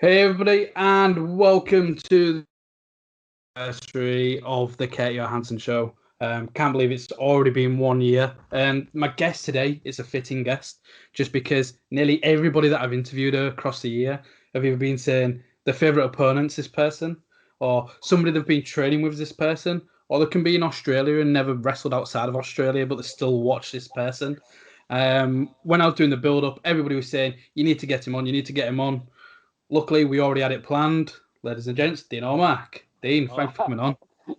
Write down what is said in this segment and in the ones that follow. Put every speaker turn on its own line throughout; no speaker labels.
Hey everybody, and welcome to the anniversary of the Kurt Johansson Show. Can't believe it's already been 1 year. My guest today is a fitting guest, just because nearly everybody that I've interviewed across the year have either been saying their favourite opponent's this person, or somebody they've been training with this person, or they can be in Australia and never wrestled outside of Australia, but they still watch this person. When I was doing the build-up, everybody was saying, you need to get him on, you need to get him on. Luckily, we already had it planned. Ladies and gents, Dean Allmark. Dean, thanks for coming on.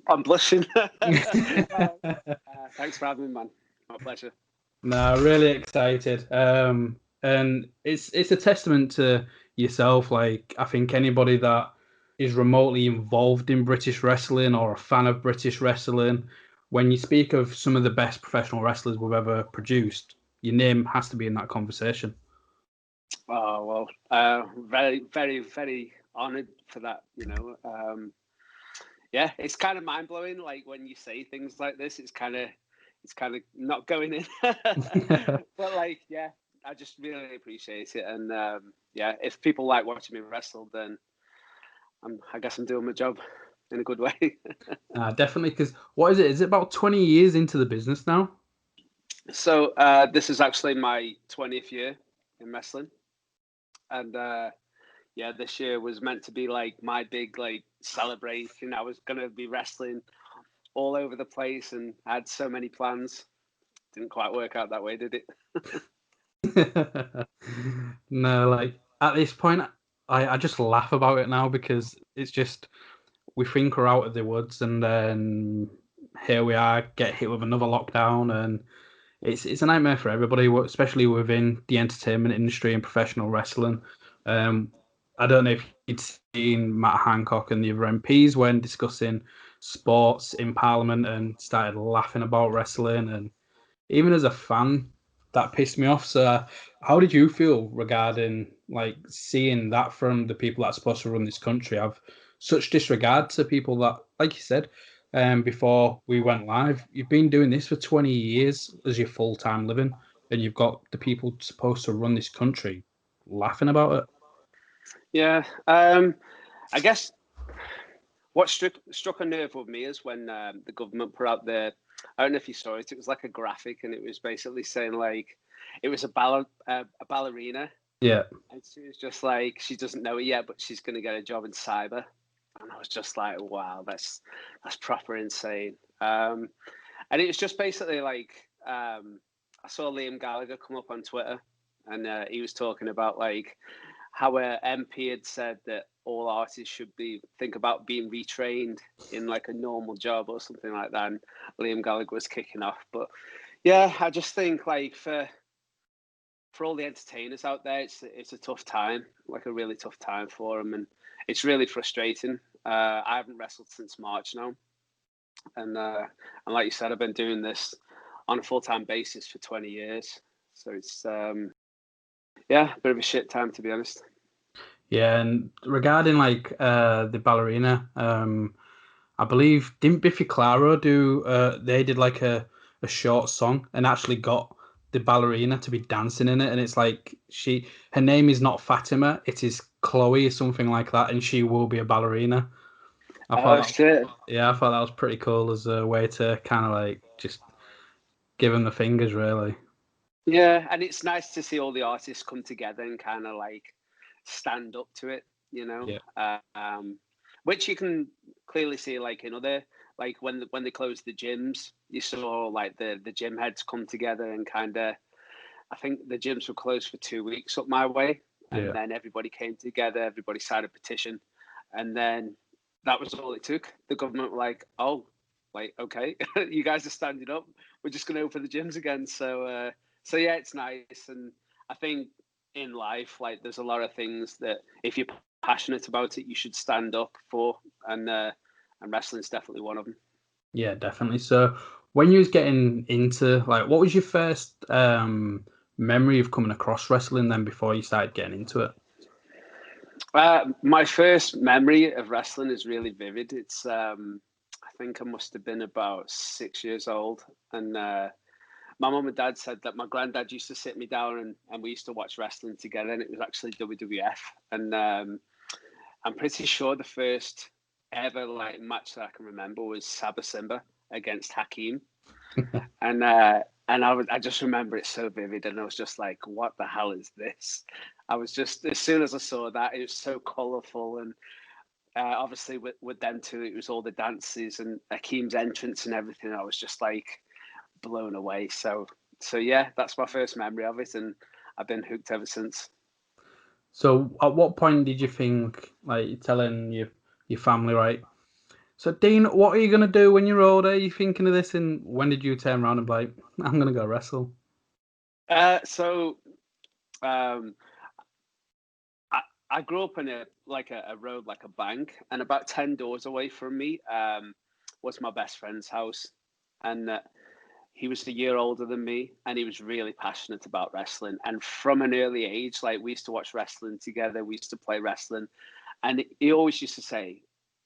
I'm blushing. Thanks for having me, man. My pleasure.
No, really excited. And it's a testament to yourself. Like, I think anybody that is remotely involved in British wrestling or a fan of British wrestling, when you speak of some of the best professional wrestlers we've ever produced, your name has to be in that conversation.
Oh, well, very, very, very honoured for that, yeah, it's kind of mind-blowing, like, when you say things like this, it's kind of not going in. But, like, yeah, I just really appreciate it. And, yeah, if people like watching me wrestle, then I guess I'm doing my job in a good way.
Definitely, because what is it? Is it about 20 years into the business now?
So, this is actually my 20th year in wrestling. And, yeah, this year was meant to be like my big like celebration. I was gonna be wrestling all over the place and I had so many plans. Didn't quite work out that way, did
No, like at this point, I just laugh about it now because it's just we think we're out of the woods and then here we are, get hit with another lockdown, and it's a nightmare for everybody, especially within the entertainment industry and professional wrestling. Um, I don't know if you'd seen Matt Hancock and the other MPs when discussing sports in Parliament and started laughing about wrestling, and even as a fan, that pissed me off. So, how did you feel regarding like seeing that from the people that are supposed to run this country have such disregard to people that, like you said, before we went live, you've been doing this for 20 years as your full time living, and you've got the people supposed to run this country laughing about it.
Yeah. I guess what struck a nerve with me is when the government put out I don't know if you saw it. It was like a graphic, and it was basically saying like it was a ballerina,
Yeah.
and she was just like she doesn't know it yet, but she's going to get a job in cyber. And I was just like, wow, that's proper insane. And it was just basically like I saw Liam Gallagher come up on Twitter, and he was talking about like how a MP had said that all artists should think about being retrained in like a normal job or something like that. And Liam Gallagher was kicking off, but yeah, I just think like for all the entertainers out there, it's a tough time, like a really tough time for them, and it's really frustrating. I haven't wrestled since March now, and like you said, I've been doing this on a full-time basis for 20 years, so it's yeah, a bit of a shit time, to be honest.
Yeah, and regarding like the ballerina, I believe didn't Biffy Clyro do? They did like a short song and actually got the ballerina to be dancing in it, and it's like her name is not Fatima, it is Chloe or something like that, and she will be a ballerina. I thought
Oh
that,
shit!
yeah, I thought that was pretty cool as a way to kind of like just give them the fingers, really.
Yeah, and it's nice to see all the artists come together and kind of like stand up to it,
Yeah,
which you can clearly see like in other like when they closed the gyms, you saw like the gym heads come together and kind of I think the gyms were closed for 2 weeks up my way, and
yeah.
then everybody came together, everybody signed a petition, and then that was all it took. The government were like, oh, like okay, you guys are standing up, we're just going to open the gyms again. So yeah, it's nice, and I think in life, like there's a lot of things that if you're passionate about it, you should stand up for, and wrestling's definitely one of them.
Yeah, definitely. So when you was getting into like what was your first memory of coming across wrestling then before you started getting into it?
My first memory of wrestling is really vivid. It's I think I must have been about 6 years old, and my mum and dad said that my granddad used to sit me down and we used to watch wrestling together, and it was actually WWF. And I'm pretty sure the first ever like match that I can remember was Saba Simba against Hakeem, and I just remember it so vivid, and I was just like, what the hell is this? I was just, as soon as I saw that, it was so colourful, and obviously with them too, it was all the dances and Hakeem's entrance and everything. I was just like blown away. So yeah, that's my first memory of it, and I've been hooked ever since.
So at what point did you think, like, you're telling your family, right? So Dean, what are you gonna do when you're older? Are you thinking of this? And when did you turn around and be like, I'm gonna go wrestle?
So I grew up in a road, like a bank, and about 10 doors away from me was my best friend's house, and he was a year older than me, and he was really passionate about wrestling. And from an early age, like, we used to watch wrestling together, we used to play wrestling, and he always used to say,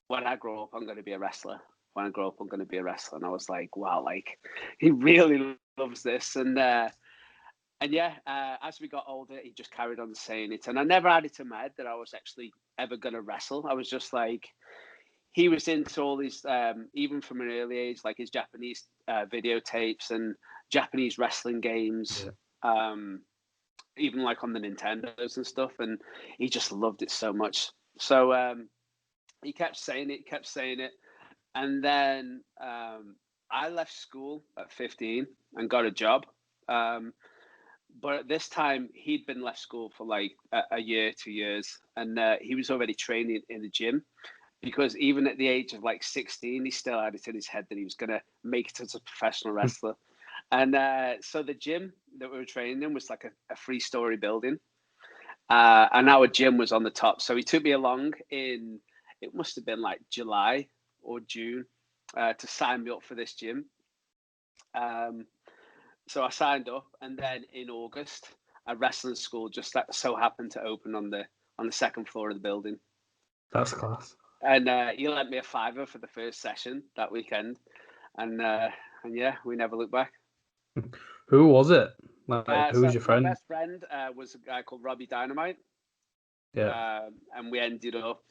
when I grow up, I'm going to be a wrestler. When I grow up, I'm going to be a wrestler. And I was like, wow, like, he really loves this. And yeah, as we got older, he just carried on saying it. And I never had it in my head that I was actually ever going to wrestle. I was just like, he was into all these, even from an early age, like his Japanese videotapes and Japanese wrestling games, even like on the Nintendos and stuff. And he just loved it so much. So he kept saying it. And then I left school at 15 and got a job. But at this time, he'd been left school for like a year, 2 years, and he was already training in the gym, because even at the age of like 16, he still had it in his head that he was going to make it as a professional wrestler. And so the gym that we were training in was like a 3-story building. And our gym was on the top. So he took me along in, it must have been like July or June, to sign me up for this gym. So I signed up, and then in August, a wrestling school just so happened to open on the second floor of the building.
That's class.
And he lent me a $5 for the first session that weekend, and yeah, we never looked back.
Who was it? Like, who
So
was your friend?
my best friend was a guy called Robbie Dynamite.
Yeah.
And we ended up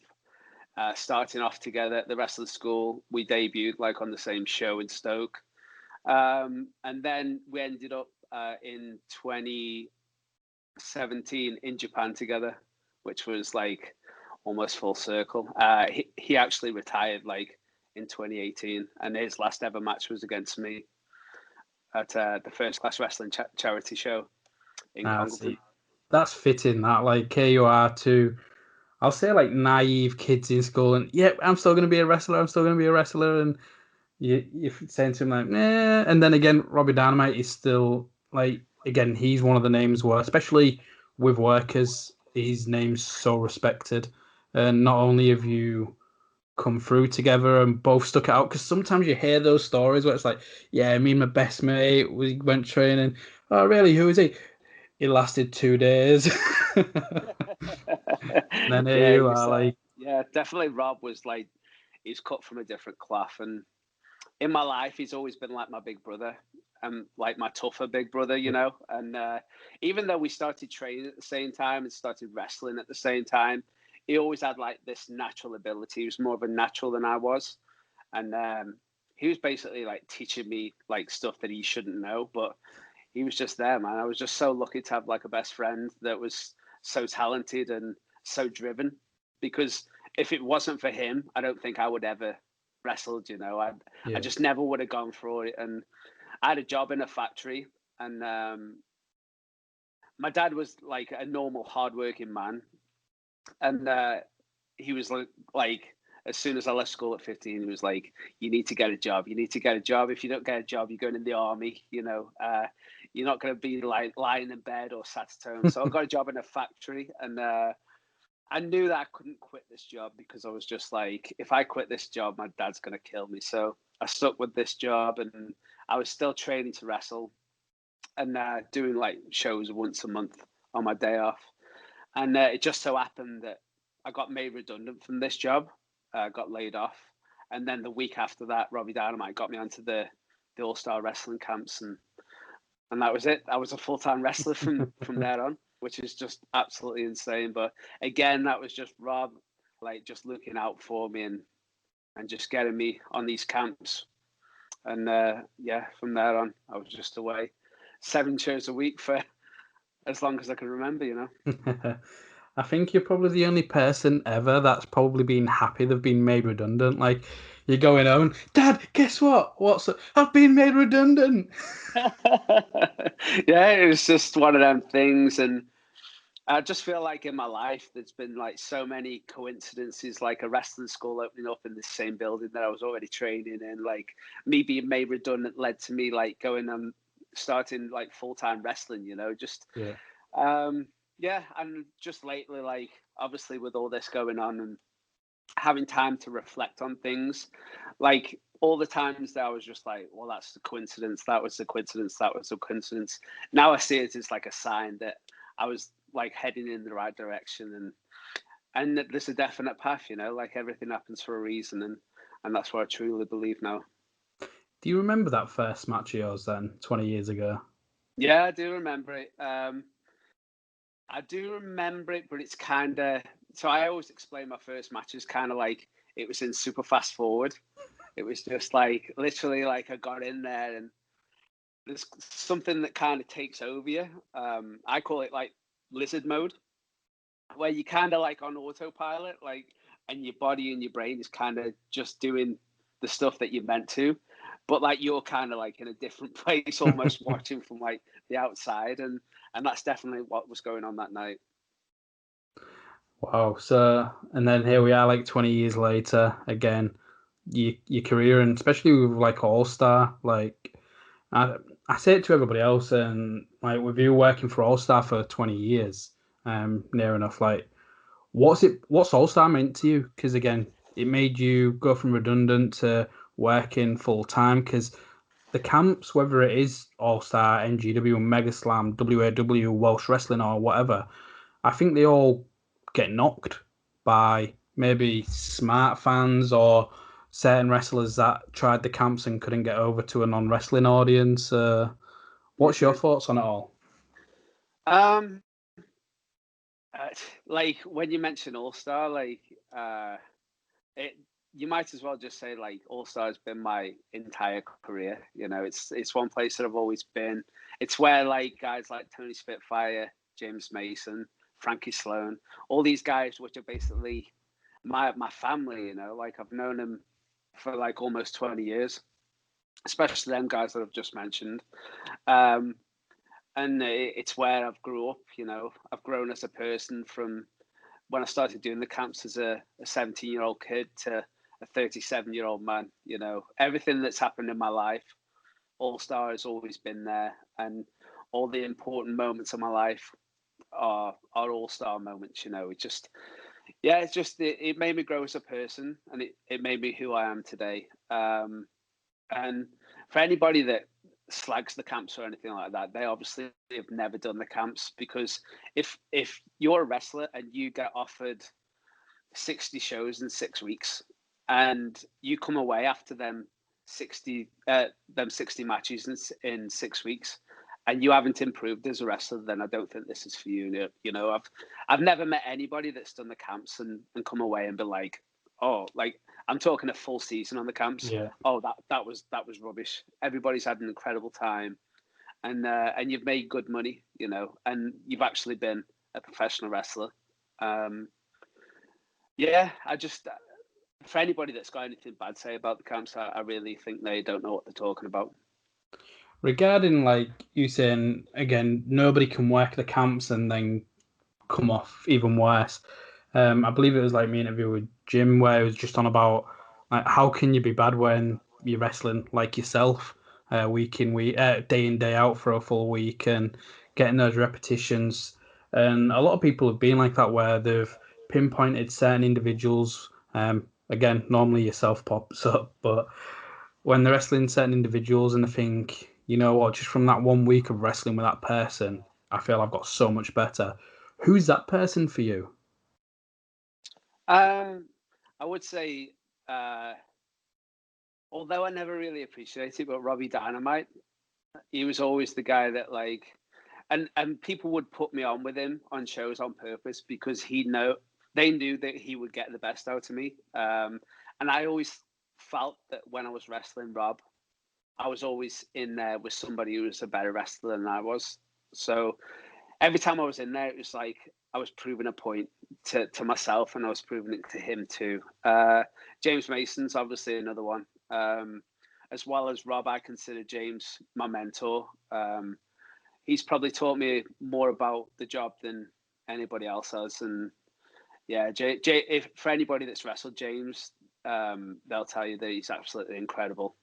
starting off together at the wrestling school. We debuted like on the same show in Stoke. And then we ended up in 2017 in Japan together, which was like almost full circle. He actually retired like in 2018, and his last ever match was against me at the First Class Wrestling charity show in Congleton.
That's fitting. That, like, here you are, two, I'll say, like, naive kids in school, and yep, I'm still gonna be a wrestler. I'm still gonna be a wrestler, and you're saying to him like, nah. And then again, Robbie Dynamite is still, like, again, he's one of the names where, especially with workers, his name's so respected. And not only have you come through together and both stuck it out, because sometimes you hear those stories where it's like, yeah, me and my best mate, we went training. Oh, really? Who is he? It lasted 2 days. And then here
Yeah,
you are, like,
yeah, definitely. Rob was like, he's cut from a different cloth, and in my life, he's always been like my big brother, and like my tougher big brother, you know. And even though we started training at the same time and started wrestling at the same time, he always had like this natural ability. He was more of a natural than I was, and he was basically like teaching me like stuff that he shouldn't know, but he was just there, man. I was just so lucky to have like a best friend that was so talented and so driven, because if it wasn't for him, I don't think I would ever wrestled, you know. I just never would have gone for it. And I had a job in a factory, and my dad was like a normal hardworking man, and he was like as soon as I left school at 15, he was like, you need to get a job. You need to get a job. If you don't get a job, you're going in the army, you know. You're not going to be like lying in bed or sat at home. So I got a job in a factory, and I knew that I couldn't quit this job, because I was just like, if I quit this job, my dad's going to kill me. So I stuck with this job, and I was still training to wrestle, and doing like shows once a month on my day off. And it just so happened that I got made redundant from this job, got laid off. And then the week after that, Robbie Dynamite got me onto the All-Star Wrestling camps, and that was it. I was a full-time wrestler from there on, which is just absolutely insane. But again, that was just Rob. like just looking out for me and just getting me on these camps. And yeah, from there on, I was just away 7 shows a week for as long as I can remember, you know.
I think you're probably the only person ever that's probably been happy they've been made redundant. Like, you're going home, Dad, guess what? I've been made redundant.
Yeah, it was just one of them things. And I just feel like in my life, there's been like so many coincidences, like a wrestling school opening up in the same building that I was already training in. Like me being made redundant led to me like going and starting like full-time wrestling, you know, just,
Yeah.
yeah. And just lately, like obviously with all this going on and having time to reflect on things, like all the times that I was just like, well, that's the coincidence. That was the coincidence. That was the coincidence. Now I see it as like a sign that I was like heading in the right direction, and that there's a definite path, you know, like everything happens for a reason, and that's what I truly believe now.
Do you remember that first match of yours then, 20 years ago?
Yeah, I do remember it. I do remember it, but it's kind of, so I always explain my first match as kind of like it was in super fast forward. It was just like literally like I got in there and there's something that kind of takes over you. I call it like lizard mode, where you kind of like on autopilot, like, and your body and your brain is kind of just doing the stuff that you're meant to, but like you're kind of like in a different place, almost watching from like the outside, and that's definitely what was going on that night.
Wow. So, and then here we are, like 20 years later, again, your career, and especially with like All Star, like I, I say it to everybody else, and like with you working for All Star for 20 years, near enough, like what's All Star meant to you? Because again, it made you go from redundant to working full time. Because the camps, whether it is All Star, NGW, Mega Slam, WAW, Welsh Wrestling, or whatever, I think they all get knocked by maybe smart fans or certain wrestlers that tried the camps and couldn't get over to a non-wrestling audience. What's your thoughts on it all?
Um, like when you mention All Star, like it, you might as well just say like All Star has been my entire career. You know, it's one place that I've always been. It's where like guys like Tony Spitfire, James Mason, Frankie Sloan, all these guys, which are basically my family. You know, like I've known them for like almost 20 years, especially them guys that I've just mentioned. Um, and it's where I've grew up. You know, I've grown as a person from when I started doing the camps as a 17-year-old kid to a 37-year-old man. You know, everything that's happened in my life, All Star has always been there, and all the important moments of my life are All Star moments. You know, it just, yeah, it's just it made me grow as a person, and it made me who I am today. And for anybody that slags the camps or anything like that, they obviously have never done the camps, because if you're a wrestler and you get offered 60 shows in 6 weeks and you come away after them 60 matches in 6 weeks and you haven't improved as a wrestler, then I don't think this is for you. You know, I've never met anybody that's done the camps and come away and be like, oh, like I'm talking a full season on the camps.
Yeah.
Oh, that was rubbish. Everybody's had an incredible time, and you've made good money, you know, and you've actually been a professional wrestler. Yeah, I just, for anybody that's got anything bad to say about the camps, I really think they don't know what they're talking about.
Regarding like you saying again, nobody can work the camps and then come off even worse. I believe it was like me interview with Jim where it was just on about like how can you be bad when you're wrestling like yourself, week in week, day in day out for a full week and getting those repetitions. And a lot of people have been like that where they've pinpointed certain individuals. Again, normally yourself pops up, but when they're wrestling certain individuals and they think, you know what, just from that 1 week of wrestling with that person, I feel I've got so much better. Who's that person for you?
I would say, although I never really appreciated it, but Robbie Dynamite, he was always the guy that like, and people would put me on with him on shows on purpose because they knew that he would get the best out of me. And I always felt that when I was wrestling Rob, I was always in there with somebody who was a better wrestler than I was. So every time I was in there, it was like I was proving a point to myself, and I was proving it to him too. James Mason's obviously another one. As well as Rob, I consider James my mentor. He's probably taught me more about the job than anybody else has. And yeah, if for anybody that's wrestled James, they'll tell you that he's absolutely incredible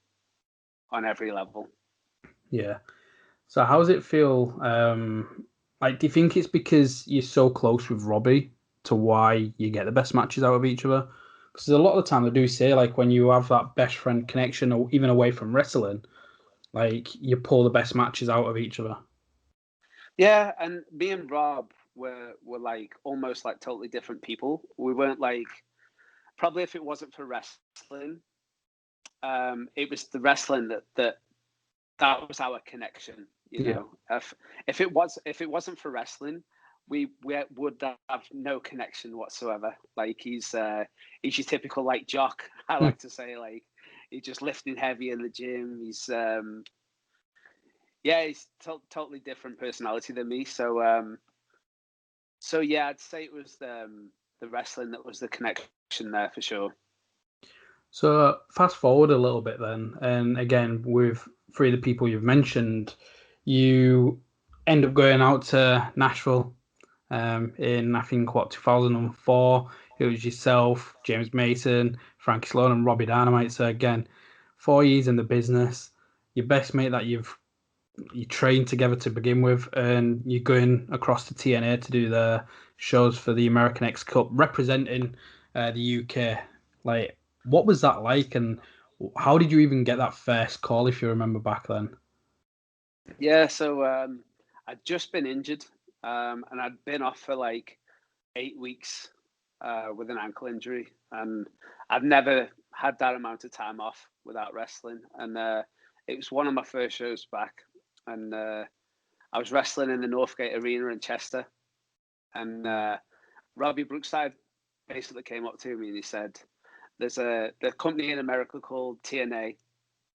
on every level.
Yeah. So how does it feel? Like, do you think it's because you're so close with Robbie to why you get the best matches out of each other? Because a lot of the time they do say, like, when you have that best friend connection, or even away from wrestling, like, you pull the best matches out of each other.
Yeah, and me and Rob were like almost like totally different people. We weren't like, probably if it wasn't for wrestling, it was the wrestling that was our connection. You know, if it wasn't for wrestling, we would have no connection whatsoever. Like he's your typical like jock. I like to say, like, he's just lifting heavy in the gym. He's he's totally different personality than me. So yeah, I'd say it was the wrestling that was the connection there for sure.
So fast forward a little bit then, and again, with three of the people you've mentioned, you end up going out to Nashville in, I think, 2004. It was yourself, James Mason, Frankie Sloan, and Robbie Dynamite. So again, 4 years in the business, your best mate that you trained together to begin with, and you're going across to TNA to do the shows for the American X Cup, representing the UK. Like, what was that like, and how did you even get that first call, if you remember back then?
Yeah, so I'd just been injured, and I'd been off for like 8 weeks with an ankle injury, and I've never had that amount of time off without wrestling. And it was one of my first shows back, and I was wrestling in the Northgate Arena in Chester, and Robbie Brookside basically came up to me and he said, "There's a company in America called TNA.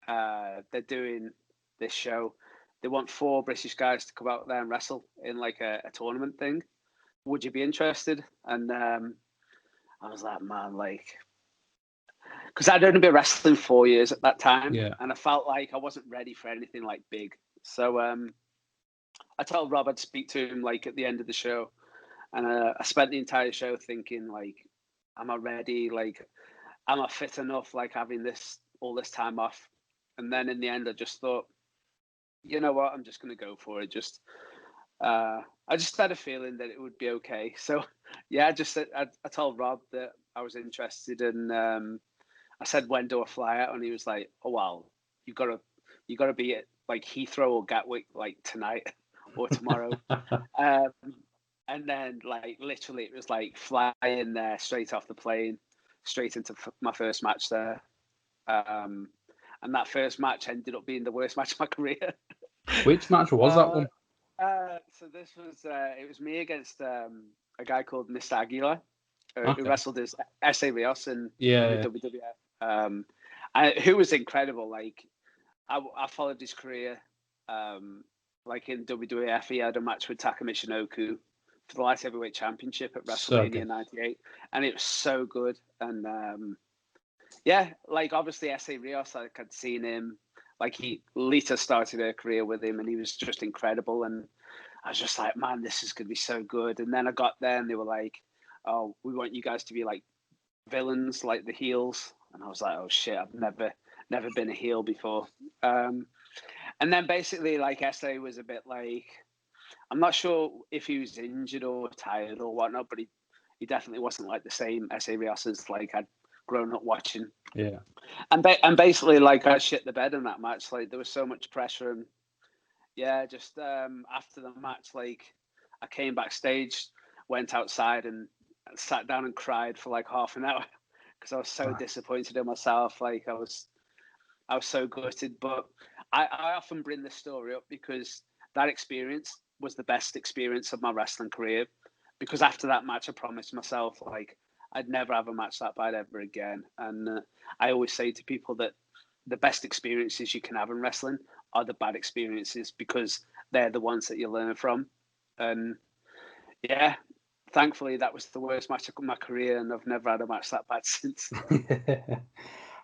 They're doing this show. They want 4 British guys to come out there and wrestle in like a tournament thing. Would you be interested?" And I was like, man, like, because I'd only been wrestling 4 years at that time, and I felt like I wasn't ready for anything like big. So I told Rob I'd speak to him like at the end of the show, and I spent the entire show thinking, like, am I ready? Like, am I fit enough? Like, having all this time off. And then in the end, I just thought, you know what, I'm just going to go for it. I just had a feeling that it would be okay. So yeah, I told Rob that I was interested, and I said, when do I fly out? And he was like, oh well, you gotta be at like Heathrow or Gatwick like tonight or tomorrow. And then like literally it was like flying there straight off the plane, straight into my first match there. And that first match ended up being the worst match of my career.
Which match was that one?
So this was it was me against a guy called Mr. Aguila, who wrestled as Essa Rios in the WWF, who was incredible. Like I followed his career, like in WWF. He had a match with Taka Michinoku for the light heavyweight championship at WrestleMania '98, and it was so good. And yeah, like obviously Essa Rios, like I'd seen him. Like Lita started her career with him, and he was just incredible. And I was just like, man, this is going to be so good. And then I got there, and they were like, "Oh, we want you guys to be like villains, like the heels." And I was like, "Oh shit, I've never been a heel before." And then basically, like Essa was a bit like, I'm not sure if he was injured or tired or whatnot, but he definitely wasn't like the same Essa Rios as like I'd grown up watching.
Yeah.
And basically, like, I shit the bed in that match. Like, there was so much pressure, and yeah, just after the match, like, I came backstage, went outside, and sat down and cried for like half an hour because I was so disappointed in myself. Like, I was so gutted. But I often bring this story up because that experience was the best experience of my wrestling career, because after that match, I promised myself like I'd never have a match that bad ever again. And I always say to people that the best experiences you can have in wrestling are the bad experiences, because they're the ones that you learn from. And yeah, thankfully that was the worst match of my career, and I've never had a match that bad since.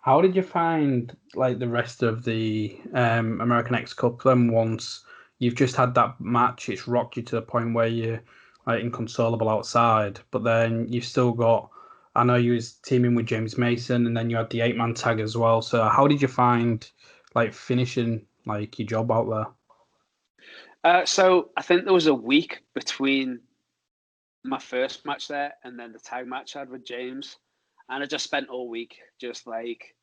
How did you find like the rest of the American X Cup then? Once you've just had that match, it's rocked you to the point where you're like inconsolable outside, but then you've still got, I know you was teaming with James Mason, and then you had the 8-man tag as well. So how did you find like finishing like your job out
there? So I think there was a week between my first match there and then the tag match I had with James, and I just spent all week just like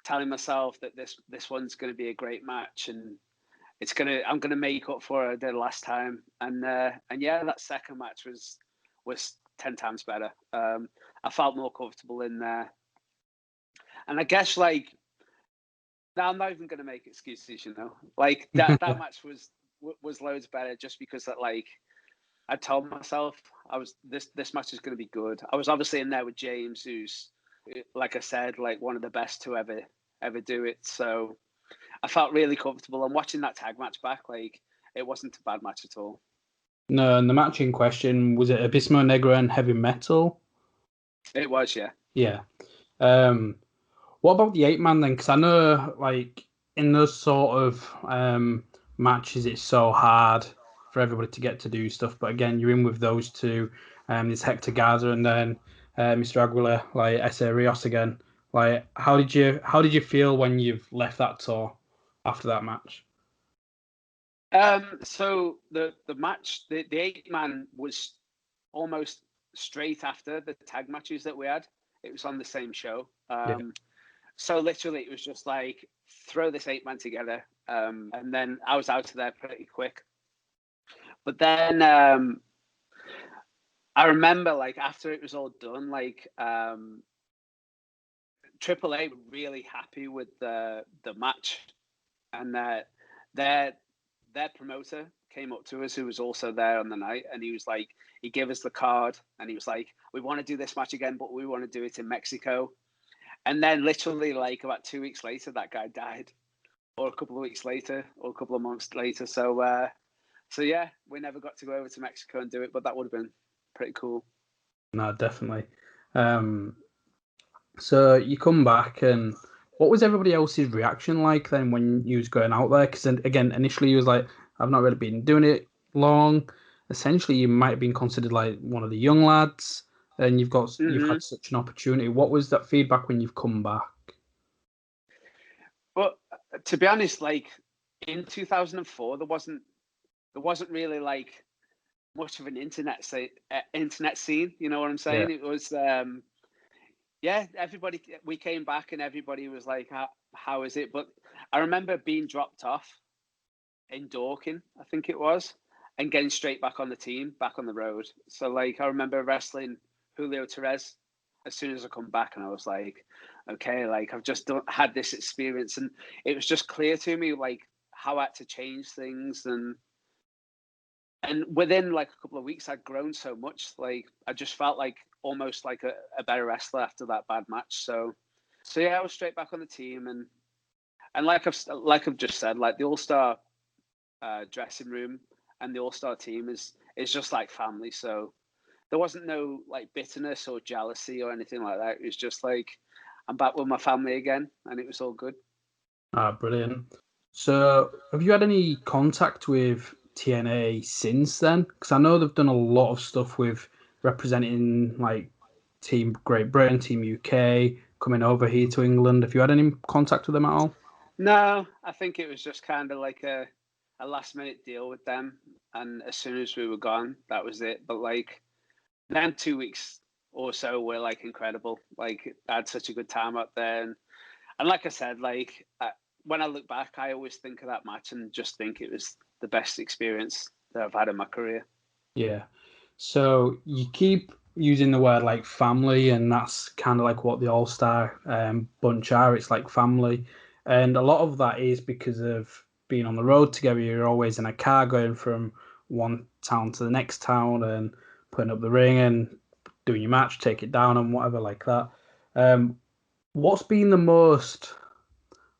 telling myself that this one's going to be a great match, and I'm gonna make up for it the last time. And yeah, that second match was 10 times better. I felt more comfortable in there, and I guess like now I'm not even gonna make excuses, like that match was loads better just because that like I told myself this match is going to be good. I was obviously in there with James, who's, like I said, like one of the best to ever do it. So I felt really comfortable. And watching that tag match back, like it wasn't a bad match at all.
No, and the match in question, was it Abismo Negro and Heavy Metal?
It was, yeah.
Yeah. What about the 8-man then? Because I know, like, in those sort of matches, it's so hard for everybody to get to do stuff. But again, you're in with those two. There's Hector Garza and then Mr. Aguila, like Essa Rios again. Like, how did you feel when you've left that tour after that match?
So the match, the 8-man was almost straight after the tag matches that we had. It was on the same show. So literally it was just like, throw this 8-man together. And then I was out of there pretty quick. But then I remember like after it was all done, like AAA were really happy with the match. And their promoter came up to us, who was also there on the night, and he was like, he gave us the card and he was like, we want to do this match again, but we want to do it in Mexico. And then literally like about 2 weeks later, that guy died, or a couple of weeks later, or a couple of months later. So yeah, we never got to go over to Mexico and do it, but that would have been pretty cool.
No, definitely. So you come back, and what was everybody else's reaction like then when you was going out there? Because again, initially you was like, I've not really been doing it long. Essentially, you might have been considered like one of the young lads, and you've had such an opportunity. What was that feedback when you've come back?
Well, to be honest, like in 2004, there wasn't really like much of an internet scene. You know what I'm saying? Yeah. It was everybody. We came back and everybody was like, "How is it?" But I remember being dropped off in Dorking, I think it was, and getting straight back on the team, back on the road. So like I remember wrestling Julio Perez as soon as I come back, and I was like, okay, like I've just had this experience, and it was just clear to me like how I had to change things, and within like a couple of weeks I'd grown so much. Like I just felt like almost like a better wrestler after that bad match. So yeah, I was straight back on the team, and like I've just said, like the All-Star dressing room and the All-Star team is just like family. So there wasn't no like bitterness or jealousy or anything like that. It was just like, I'm back with my family again, and it was all good.
Brilliant. So have you had any contact with TNA since then? Because I know they've done a lot of stuff with representing like Team Great Britain, Team UK, coming over here to England. Have you had any contact with them at all?
No, I think it was just kind of like a last minute deal with them, and as soon as we were gone, that was it. But like then 2 weeks or so were like incredible. Like I had such a good time up there, and like I said, like when I look back, I always think of that match and just think it was the best experience that I've had in my career.
Yeah. So you keep using the word like family, and that's kind of like what the All-Star bunch are. It's like family, and a lot of that is because of being on the road together. You're always in a car going from one town to the next town and putting up the ring and doing your match, take it down and whatever like that. What's been the most,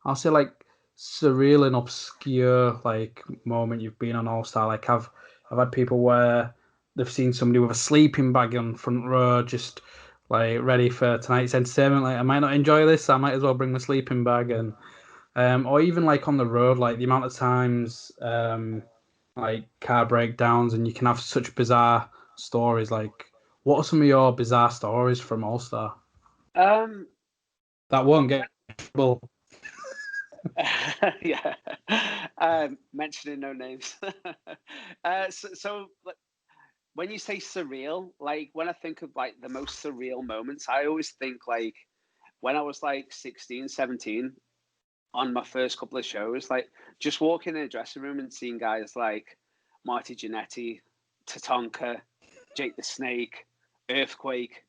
I'll say, like, surreal and obscure like moment you've been on All Star? Like, I've had people where they've seen somebody with a sleeping bag on front row, just like ready for tonight's entertainment. Like, I might not enjoy this, so I might as well bring my sleeping bag. And or even like on the road, like the amount of times like car breakdowns, and you can have such bizarre stories. Like, what are some of your bizarre stories from All Star that won't get in trouble?
Yeah. Mentioning no names. So when you say surreal, like when I think of like the most surreal moments, I always think like when I was like 16, 17 on my first couple of shows, like just walking in a dressing room and seeing guys like Marty Jannetty, Tatanka, Jake the Snake, Earthquake,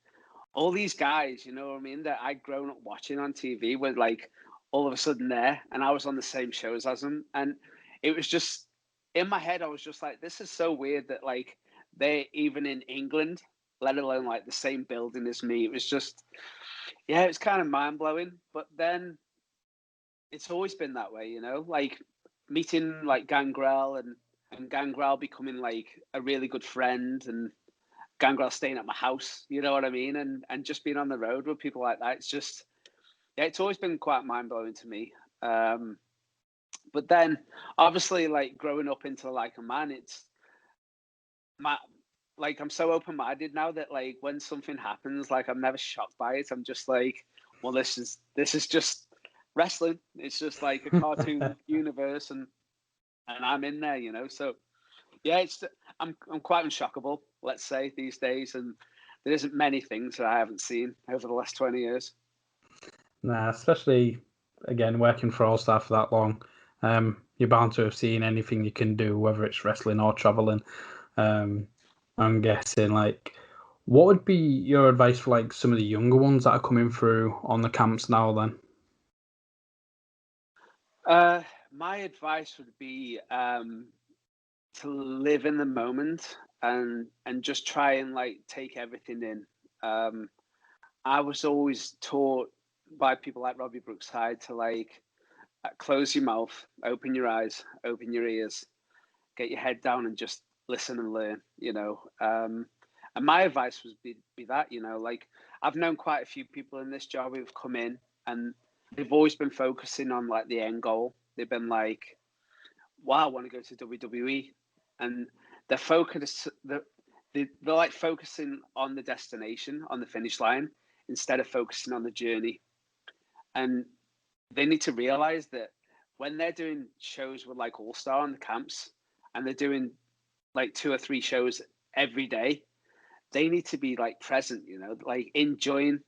all these guys, you know what I mean, that I'd grown up watching on TV were like all of a sudden there, and I was on the same shows as them. And it was just, in my head, I was just like, this is so weird that like they're even in England, let alone like the same building as me. It was just, yeah, it's kind of mind blowing. But then it's always been that way, you know, like meeting like Gangrel and Gangrel becoming like a really good friend, and Gangrel staying at my house, you know what I mean? And just being on the road with people like that, it's just, yeah, it's always been quite mind blowing to me. But then obviously like growing up into like a man, it's my, like I'm so open minded now that like when something happens, like I'm never shocked by it. I'm just like, well, this is just wrestling. It's just like a cartoon universe, and I'm in there, you know. So yeah, it's I'm quite unshockable, let's say, these days, and there isn't many things that I haven't seen over the last 20 years.
Nah, especially again working for All Star for that long, you're bound to have seen anything you can do, whether it's wrestling or traveling. I'm guessing, like, what would be your advice for like some of the younger ones that are coming through on the camps now? Then,
My advice would be to live in the moment and just try and like take everything in. I was always taught by people like Robbie Brookside to like close your mouth, open your eyes, open your ears, get your head down, and just listen and learn. You know, and my advice would be that, you know, like I've known quite a few people in this job who've come in and they've always been focusing on like the end goal. They've been like, wow, I want to go to WWE, and they're focused. They're like focusing on the destination, on the finish line, instead of focusing on the journey. And they need to realize that when they're doing shows with like All Star on the camps, and they're doing like 2 or 3 shows every day, they need to be like present, you know, like enjoying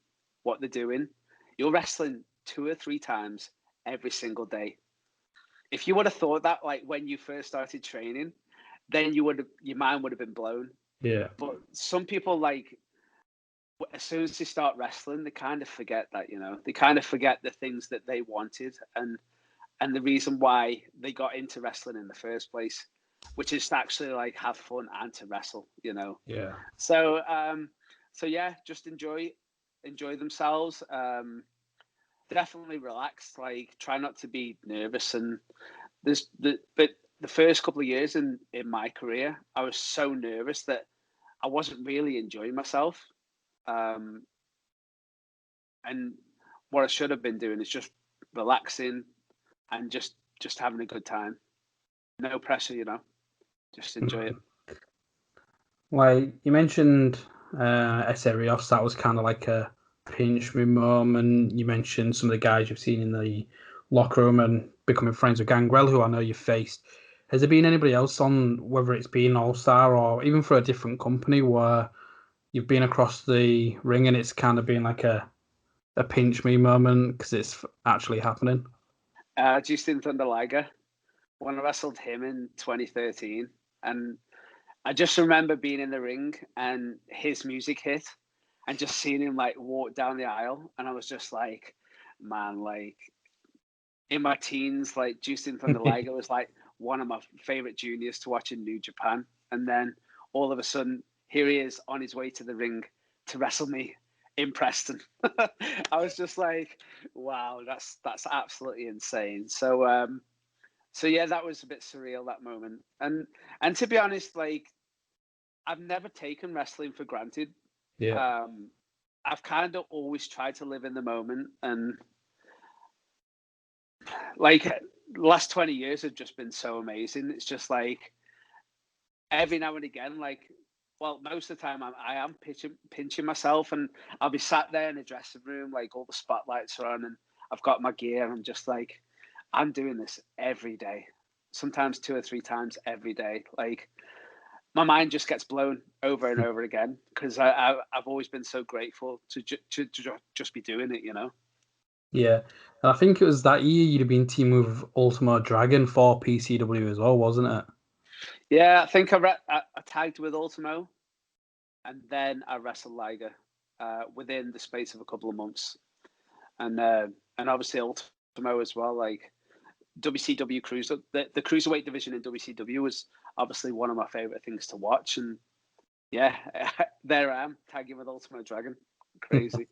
what they're doing. You're wrestling 2 or 3 times every single day. If you would have thought that like when you first started training, then your mind would have been blown.
yeah,
But some people, like, as soon as they start wrestling, they kind of forget that, you know, they kind of forget the things that they wanted, and the reason why they got into wrestling in the first place, which is to actually like have fun and to wrestle, you know.
yeah.
So yeah, just enjoy themselves. Definitely relax, like try not to be nervous. And but the first couple of years in my career, I was so nervous that I wasn't really enjoying myself. Um, and what I should have been doing is just relaxing and just having a good time. No pressure, you know. Just enjoy it.
Like you mentioned, Essa Rios, that was kind of like a pinch me moment. You mentioned some of the guys you've seen in the locker room and becoming friends with Gangrel, who I know you've faced. Has there been anybody else on, whether it's been All Star or even for a different company, where you've been across the ring and it's kind of been like a pinch me moment because it's actually happening?
Jushin Thunder Liger, when I wrestled him in 2013, and I just remember being in the ring and his music hit, and just seeing him like walk down the aisle, and I was just like, man, like in my teens, like Justin Thunder Liger was like one of my favorite juniors to watch in New Japan, and then all of a sudden here he is on his way to the ring to wrestle me in Preston. I was just like, wow, that's absolutely insane. So yeah, that was a bit surreal, that moment. And to be honest, like, I've never taken wrestling for granted.
Yeah.
I've kind of always tried to live in the moment, and like the last 20 years have just been so amazing. It's just like every now and again, like, well, most of the time I am pinching myself, and I'll be sat there in the dressing room, like all the spotlights are on, and I've got my gear, and I'm just like, I'm doing this every day, sometimes 2 or 3 times every day. Like, my mind just gets blown over and over again because I've always been so grateful to just be doing it, you know?
Yeah. And I think it was that year you'd have been teamed with Ultimo Dragon for PCW as well, wasn't it?
Yeah, I think I tagged with Ultimo, and then I wrestled Liger within the space of a couple of months. And obviously Ultimo as well, like WCW Cruiser, the Cruiserweight division in WCW was obviously one of my favorite things to watch. And yeah, there I am, tagging with Ultimo Dragon. Crazy.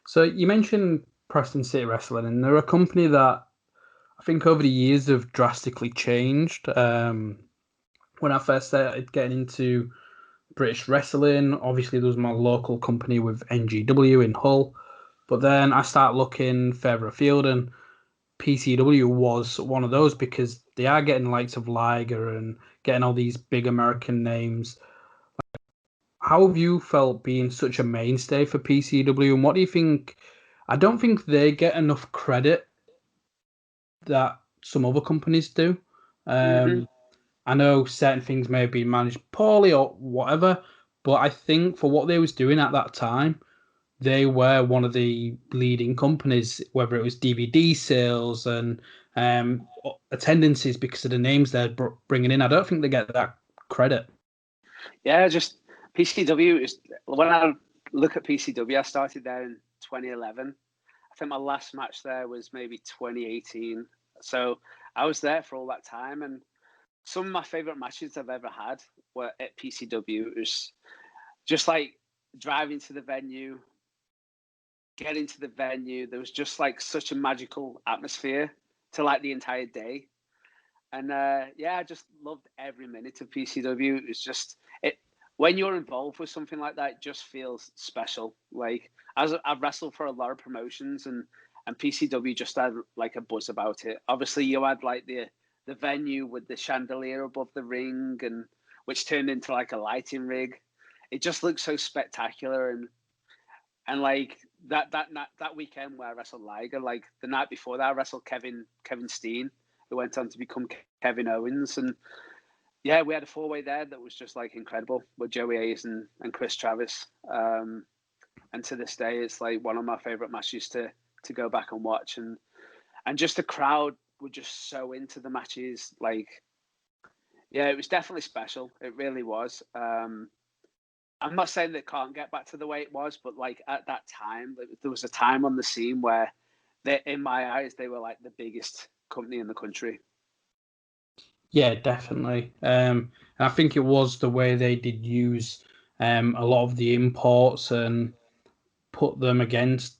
So you mentioned Preston City Wrestling, and they're a company that I think over the years have drastically changed. When I first started getting into British wrestling, obviously there was my local company with NGW in Hull, but then I started looking further afield, and PCW was one of those because they are getting the likes of Liger and getting all these big American names. How have you felt being such a mainstay for PCW, and what do you think? I don't think they get enough credit that some other companies do.
Mm-hmm.
I know certain things may be managed poorly or whatever, but I think for what they was doing at that time, they were one of the leading companies, whether it was DVD sales and attendances because of the names they're bringing in. I don't think they get that credit.
Yeah, just PCW is, when I look at PCW, I started there in 2011. I think my last match there was maybe 2018. So I was there for all that time, and some of my favorite matches I've ever had were at PCW. It was just like driving to the venue, getting to the venue. There was just like such a magical atmosphere to like the entire day. And yeah, I just loved every minute of PCW. It's just it when you're involved with something like that, it just feels special. Like, as I've wrestled for a lot of promotions, and PCW just had like a buzz about it. Obviously, you had like the venue with the chandelier above the ring, and which turned into like a lighting rig. It just looked so spectacular, and like that weekend where I wrestled Liger, like the night before that, I wrestled Kevin Steen, who went on to become Kevin Owens. And yeah, we had a 4-way there that was just like incredible with Joey Hayes and Chris Travis. And to this day, it's like one of my favorite matches to go back and watch. And just the crowd were just so into the matches. Like, yeah, it was definitely special. It really was. I'm not saying that it can't get back to the way it was, but like at that time, there was a time on the scene where in my eyes, they were like the biggest company in the country.
Yeah, definitely. And I think it was the way they did use a lot of the imports and put them against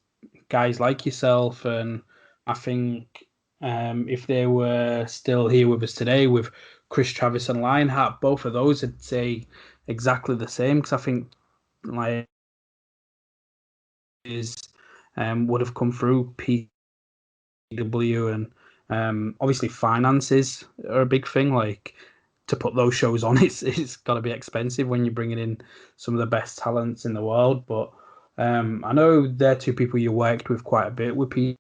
guys like yourself. And I think if they were still here with us today with Chris Travis and Lionheart, both of those would say exactly the same, because I think like is would have come through PW, and obviously finances are a big thing. Like, to put those shows on, it's got to be expensive when you're bringing in some of the best talents in the world. But I know they're two people you worked with quite a bit with people.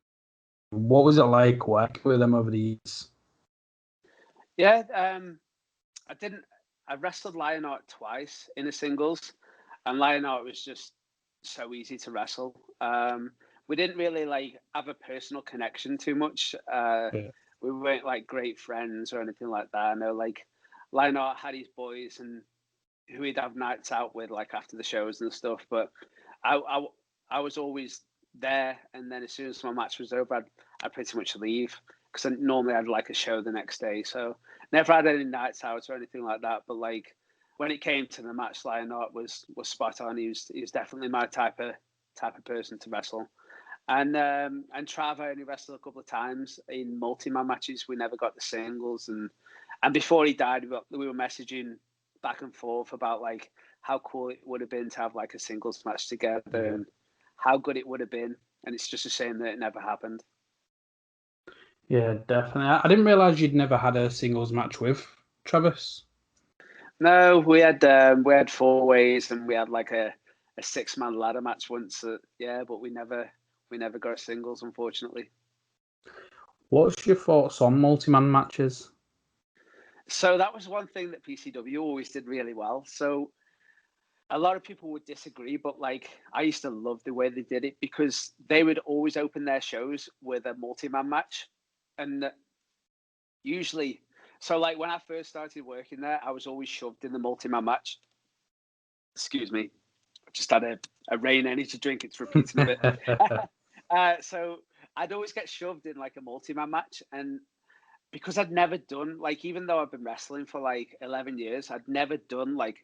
What was it like working with them over the years?
Yeah, I wrestled Lionheart twice in the singles, and Lionheart was just so easy to wrestle. We didn't really like have a personal connection too much.
Yeah.
We weren't like great friends or anything like that. I know, like, Lionheart had his boys and who he'd have nights out with, like after the shows and stuff. But I, I, I was always there, and then as soon as my match was over, I'd pretty much leave because normally I'd like a show the next day. So never had any nights out or anything like that. But like when it came to the match, Lionheart was spot on. He was definitely my type of person to wrestle. And Trav, I only wrestled a couple of times in multi-man matches. We never got the singles, and before he died, we were messaging back and forth about like how cool it would have been to have like a singles match together, and how good it would have been. And it's just a shame that it never happened.
Yeah, definitely. I didn't realize you'd never had a singles match with Travis.
No, we had 4 ways, and we had like a 6-man ladder match once. But we never got a singles, unfortunately.
What's your thoughts on multi-man matches?
So that was one thing that PCW always did really well. So a lot of people would disagree, but like I used to love the way they did it, because they would always open their shows with a multi-man match. And usually, so like when I first started working there, I was always shoved in the multi-man match. Excuse me. I just had a Rain energy drink. It's repeating a bit. So I'd always get shoved in like a multi-man match. And because I'd never done, like, even though I've been wrestling for like 11 years, I'd never done like,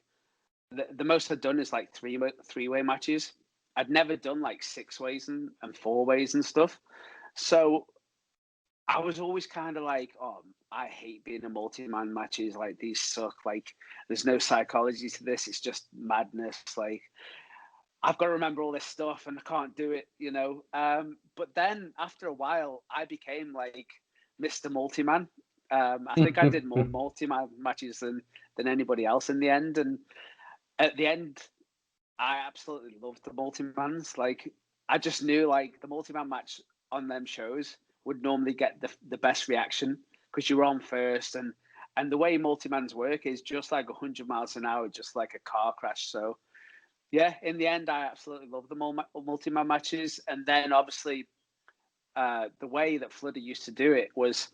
the most I'd done is like three-way matches. I'd never done like 6 ways and 4 ways and stuff. So I was always kind of like, oh, I hate being in multi-man matches. Like, these suck. Like, there's no psychology to this. It's just madness. Like, I've got to remember all this stuff and I can't do it, you know. But then after a while, I became like Mr. Multi-Man. I think I did more multi-man matches than anybody else in the end. And at the end, I absolutely loved the multi-mans. Like, I just knew like the multi-man match on them shows would normally get the best reaction, because you were on first, and the way multi-mans work is just like 100 miles an hour, just like a car crash. So yeah, in the end, I absolutely love the multi-man matches. And then obviously the way that Fludder used to do it was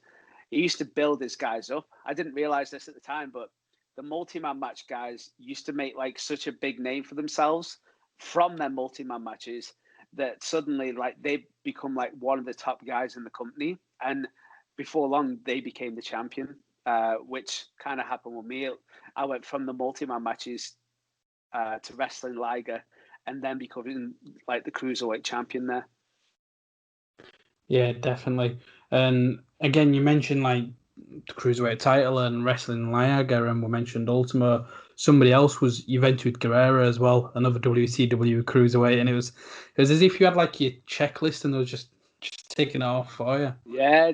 he used to build his guys up. I didn't realize this at the time, but the multi-man match guys used to make like such a big name for themselves from their multi-man matches, that suddenly like they become like one of the top guys in the company. And before long, they became the champion, which kind of happened with me. I went from the multi-man matches to wrestling Liger, and then becoming like the cruiserweight champion there.
Yeah, definitely. And again, you mentioned like the cruiserweight title and wrestling Liger, and we mentioned Ultimo. Somebody else was Juventud Guerrera as well, another WCW cruiserweight, and it was as if you had like your checklist and they were just taking it off for you.
Yeah,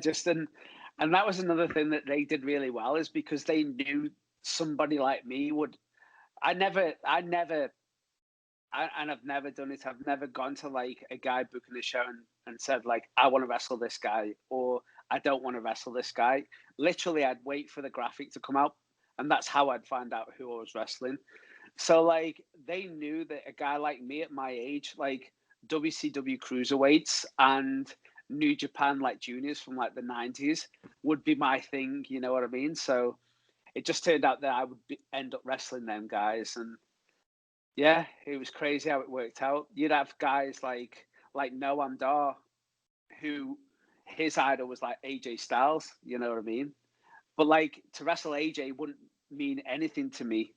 and that was another thing that they did really well, is because they knew somebody like me would. And I've never done it. I've never gone to like a guy booking a show and said like, I want to wrestle this guy, or I don't want to wrestle this guy. Literally, I'd wait for the graphic to come out, and that's how I'd find out who I was wrestling. So like they knew that a guy like me at my age, like WCW cruiserweights and New Japan like juniors from like the 90s would be my thing. You know what I mean? So it just turned out that I would end up wrestling them guys. And yeah, it was crazy how it worked out. You'd have guys like Noam Dar, who his idol was like AJ Styles. You know what I mean? But like to wrestle AJ wouldn't mean anything to me.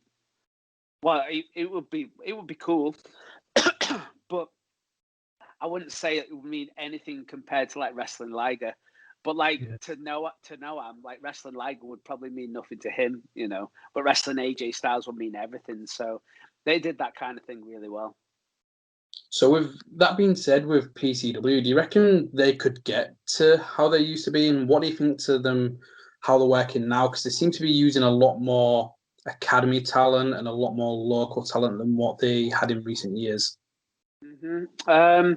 Well, it would be cool, but I wouldn't say it would mean anything compared to like wrestling Liger. But like to Noam, like wrestling Liger would probably mean nothing to him, you know. But wrestling AJ Styles would mean everything. So they did that kind of thing really well.
So with that being said, with PCW, do you reckon they could get to how they used to be, and what do you think to them, how they're working now? Because they seem to be using a lot more academy talent and a lot more local talent than what they had in recent years.
Mm-hmm.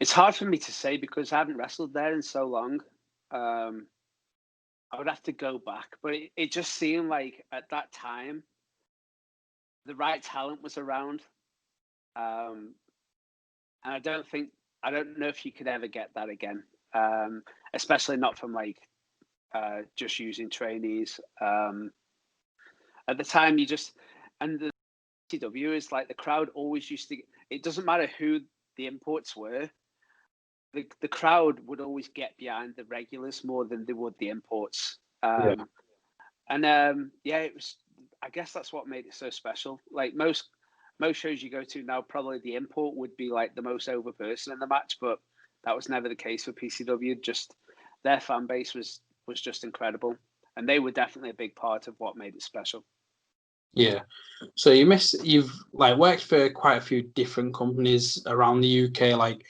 It's hard for me to say because I haven't wrestled there in so long. I would have to go back, but it just seemed like at that time the right talent was around. And I don't know if you could ever get that again, especially not from like just using trainees. At the time, and the CW is like the crowd always used to. It doesn't matter who the imports were. The crowd would always get behind the regulars more than they would the imports. It was. I guess that's what made it so special. Like most shows you go to now, probably the import would be like the most over person in the match, but that was never the case for PCW. Just their fan base was just incredible, and they were definitely a big part of what made it special.
Yeah. So you've like worked for quite a few different companies around the UK. Like,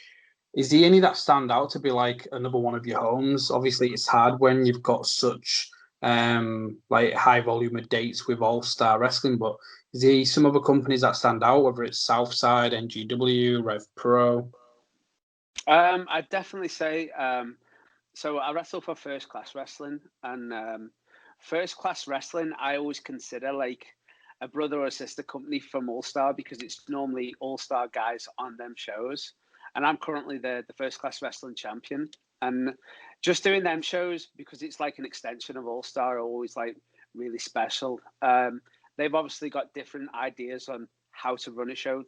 is there any that stand out to be like another one of your homes? Obviously, it's hard when you've got such like high volume of dates with All Star Wrestling, but is there some other companies that stand out, whether it's Southside, NGW, Rev Pro?
I'd definitely say so. I wrestle for First Class Wrestling, and First Class Wrestling I always consider like a brother or sister company from All Star because it's normally All Star guys on them shows, and I'm currently the First Class Wrestling champion. And just doing them shows because it's like an extension of All Star are always like really special. They've obviously got different ideas on how to run a show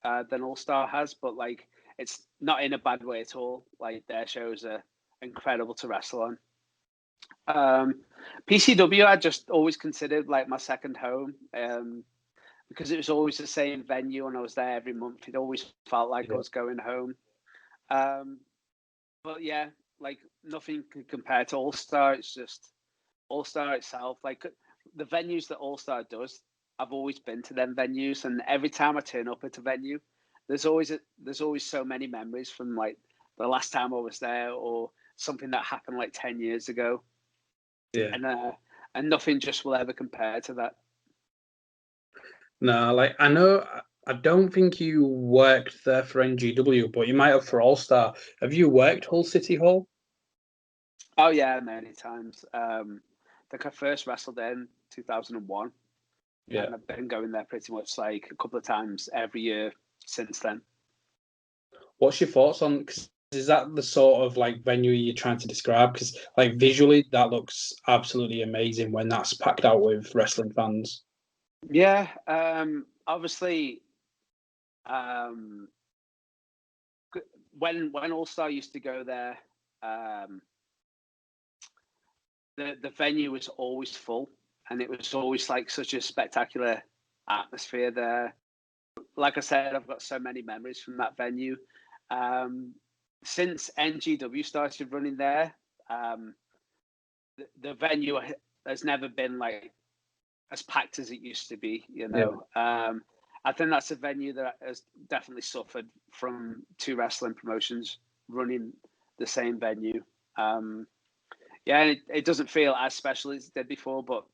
than All Star has, but like it's not in a bad way at all. Like their shows are incredible to wrestle on. PCW I just always considered like my second home because it was always the same venue and I was there every month. It always felt like I was going home. But yeah, like nothing can compare to All Star. It's just All Star itself. Like the venues that All Star does, I've always been to them venues, and every time I turn up at a venue, there's always so many memories from like the last time I was there or something that happened like 10 years ago.
Yeah.
And nothing just will ever compare to that.
No, like I know I don't think you worked there for NGW, but you might have for All Star. Have you worked Hull City Hall?
Oh yeah, many times. I think I first wrestled there in 2001.
Yeah.
And I've been going there pretty much like a couple of times every year since then.
What's your thoughts on? Cause is that the sort of like venue you're trying to describe? Because like visually, that looks absolutely amazing when that's packed out with wrestling fans.
Yeah, obviously, when All Star used to go there, the venue was always full, and it was always like such a spectacular atmosphere there. Like I said, I've got so many memories from that venue. Since NGW started running there, the venue has never been like as packed as it used to be. You know, I think that's a venue that has definitely suffered from two wrestling promotions running the same venue. Yeah, it doesn't feel as special as it did before, but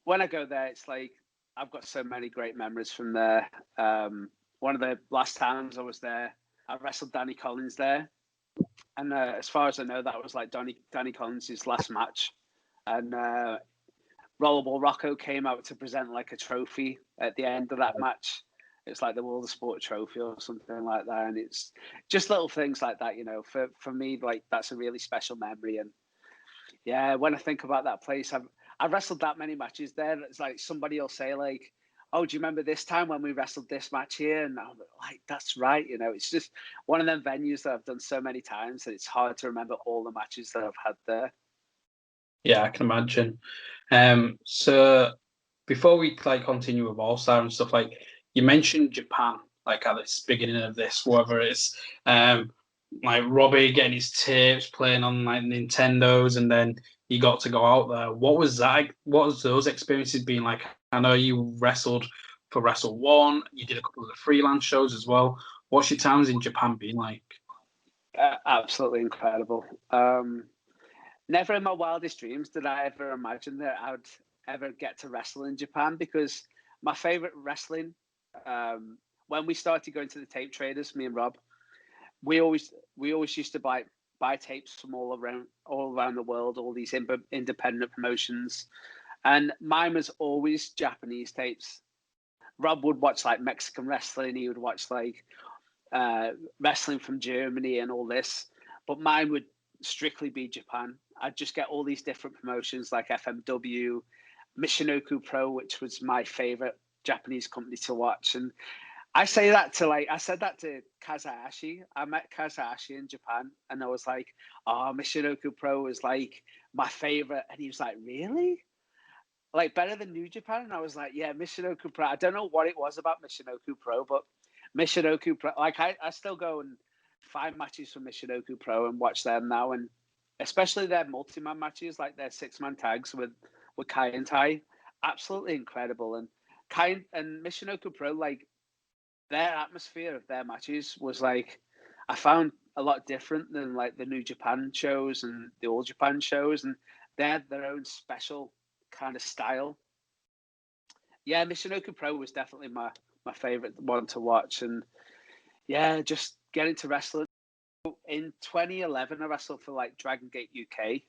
when I go there, it's like I've got so many great memories from there. One of the last times I was there, I wrestled Danny Collins there, and as far as I know, that was like Danny Collins' last match, and Rollerball Rocco came out to present like a trophy at the end of that match. It's like the World of Sport trophy or something like that, and it's just little things like that, you know. For me, like that's a really special memory, and yeah, when I think about that place, I've wrestled that many matches there. It's like somebody will say like, "Oh, do you remember this time when we wrestled this match here?" And I'm like, "That's right." You know, it's just one of them venues that I've done so many times that it's hard to remember all the matches that I've had there.
Yeah, I can imagine. So before we like continue with All Star and stuff, like you mentioned Japan, like at this beginning of this, whether it's like Robbie getting his tapes, playing on like Nintendos, and then he got to go out there. What was that? What was those experiences been like? I know you wrestled for Wrestle One. You did a couple of the freelance shows as well. What's your times in Japan been like?
Absolutely incredible. Never in my wildest dreams did I ever imagine that I would ever get to wrestle in Japan because my favorite wrestling, when we started going to the tape traders, me and Rob, we always used to buy tapes from all around the world, all these independent promotions, and mine was always Japanese tapes. Rob would watch like Mexican wrestling, he would watch like wrestling from Germany and all this, but mine would strictly be Japan. I'd just get all these different promotions like FMW, Michinoku Pro, which was my favorite Japanese company to watch. And I said that to Kazahashi. I met Kazahashi in Japan, and I was like, "Oh, Michinoku Pro is like my favorite," and he was like, "Really?" like better than New Japan. And I was like, yeah, Michinoku Pro. I don't know what it was about Michinoku Pro, but Michinoku Pro, like I still go and find matches from Michinoku Pro and watch them now. And especially their multi-man matches, like their 6-man tags with Kai and Tai, absolutely incredible. And Kai and Michinoku Pro, like their atmosphere of their matches was like, I found a lot different than like the New Japan shows and the All Japan shows. And they had their own special kind of style. Yeah, Michinoku Pro was definitely my favorite one to watch. And yeah, just getting to wrestling. In 2011, I wrestled for like Dragon Gate UK.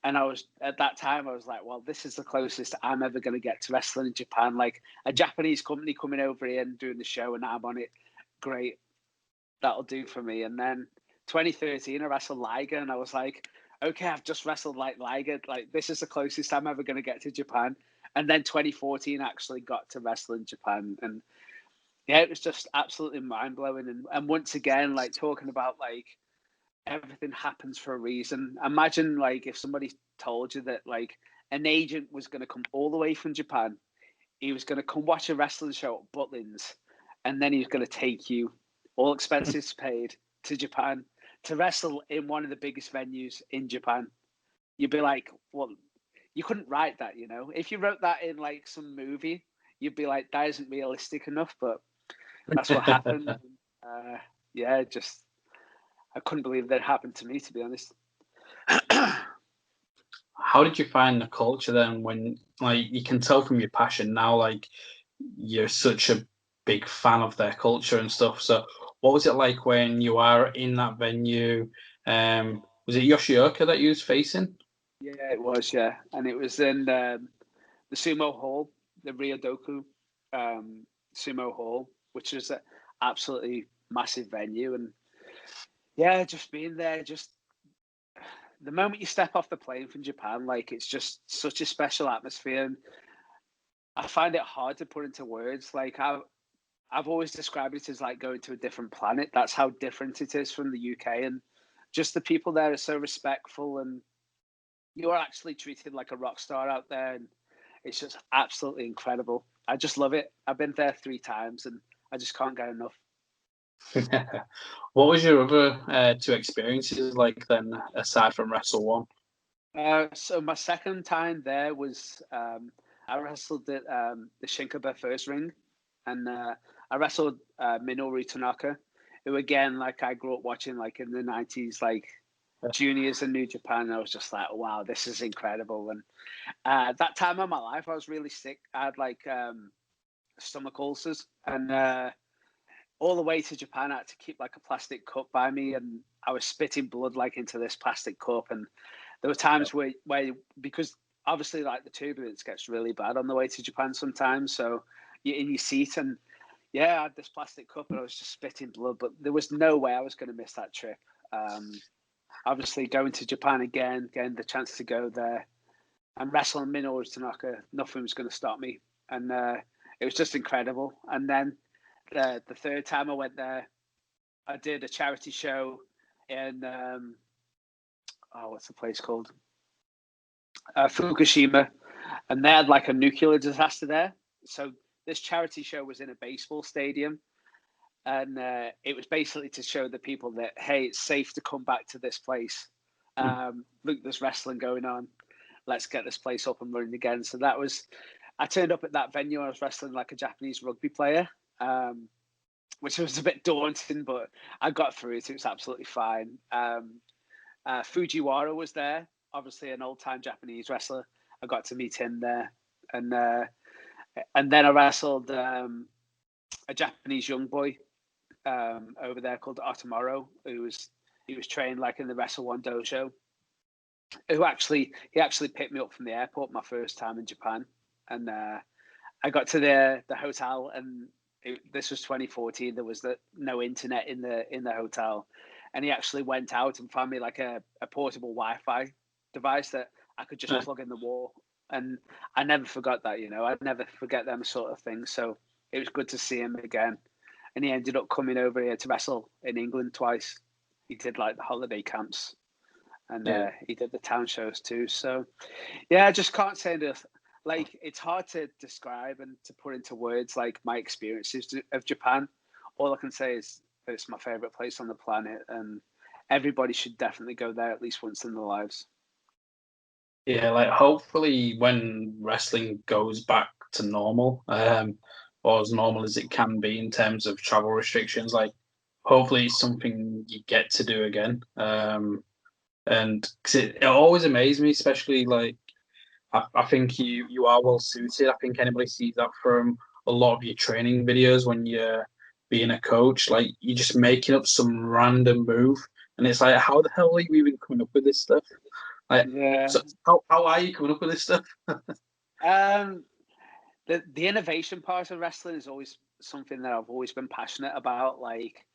And I was, at that time, I was like, well, this is the closest I'm ever going to get to wrestling in Japan. Like a Japanese company coming over here and doing the show and I'm on it. Great. That'll do for me. And then 2013, I wrestled Liger and I was like, okay, I've just wrestled like Liger. Like this is the closest I'm ever going to get to Japan. And then 2014 actually got to wrestle in Japan. And yeah, it was just absolutely mind blowing. And once again, like talking about like everything happens for a reason. Imagine like if somebody told you that like an agent was going to come all the way from Japan, he was going to come watch a wrestling show at Butlins, and then he was going to take you, all expenses paid, to Japan to wrestle in one of the biggest venues in Japan. You'd be like, well, you couldn't write that, you know. If you wrote that in like some movie, you'd be like, that isn't realistic enough. But that's what happened. Yeah, just I couldn't believe that happened to me, to be honest.
How did you find the culture then when, like, you can tell from your passion now, like, you're such a big fan of their culture and stuff. So what was it like when you are in that venue? Was it Yoshioka that you was facing?
Yeah, it was, yeah. And it was in the Sumo Hall, the Ryodoku Sumo Hall, which is an absolutely massive venue. And yeah, just being there, just the moment you step off the plane from Japan, like it's just such a special atmosphere. And I find it hard to put into words. Like I've always described it as like going to a different planet. That's how different it is from the UK. And just the people there are so respectful and you're actually treated like a rock star out there. And it's just absolutely incredible. I just love it. I've been there 3 times and I just can't get enough.
What was your other 2 experiences like then, aside from Wrestle One?
So my second time there was I wrestled at the Shinkabe first ring, and I wrestled Minoru Tanaka, who again, like I grew up watching, like in the 90s, like juniors in New Japan. And I was just like, wow, this is incredible. And that time of my life, I was really sick. I had like stomach ulcers, and all the way to Japan, I had to keep like a plastic cup by me, and I was spitting blood like into this plastic cup. And there were times where because obviously like the turbulence gets really bad on the way to Japan sometimes, so you're in your seat, and yeah, I had this plastic cup and I was just spitting blood, but there was no way I was going to miss that trip. Obviously going to Japan again, getting the chance to go there and wrestle Minoru Tanaka, nothing was going to stop me, and it was just incredible. And then the third time I went there, I did a charity show in what's the place called? Fukushima, and they had like a nuclear disaster there. So this charity show was in a baseball stadium, and it was basically to show the people that, hey, it's safe to come back to this place. Look, there's wrestling going on. Let's get this place up and running again. So that was, I turned up at that venue. I was wrestling like a Japanese rugby player, which was a bit daunting, but I got through it. It was absolutely fine. Fujiwara was there, obviously an old-time Japanese wrestler. I got to meet him there, and then I wrestled a Japanese young boy over there called Otomoro, he was trained like in the Wrestle One dojo. He actually picked me up from the airport my first time in Japan, and I got to the hotel, and this was 2014. There was no internet in the hotel, and he actually went out and found me like a portable Wi-Fi device that I could just plug in the wall. And I never forgot that, you know. I never forget them sort of things. So it was good to see him again. And he ended up coming over here to wrestle in England twice. He did like the holiday camps, and he did the town shows too. So yeah, I just can't say enough. like it's hard to describe and to put into words like my experiences of Japan. All I can say is that it's my favorite place on the planet, and everybody should definitely go there at least once in their lives.
Yeah, like hopefully when wrestling goes back to normal, or as normal as it can be in terms of travel restrictions, like hopefully it's something you get to do again. And because it always amazed me, especially like I think you are well suited. I think anybody sees that from a lot of your training videos when you're being a coach. Like you're just making up some random move, and it's like, how the hell are you even coming up with this stuff? Like,
Yeah.
so how are you coming up with this stuff?
Um, the innovation part of wrestling is always something that I've always been passionate about. Like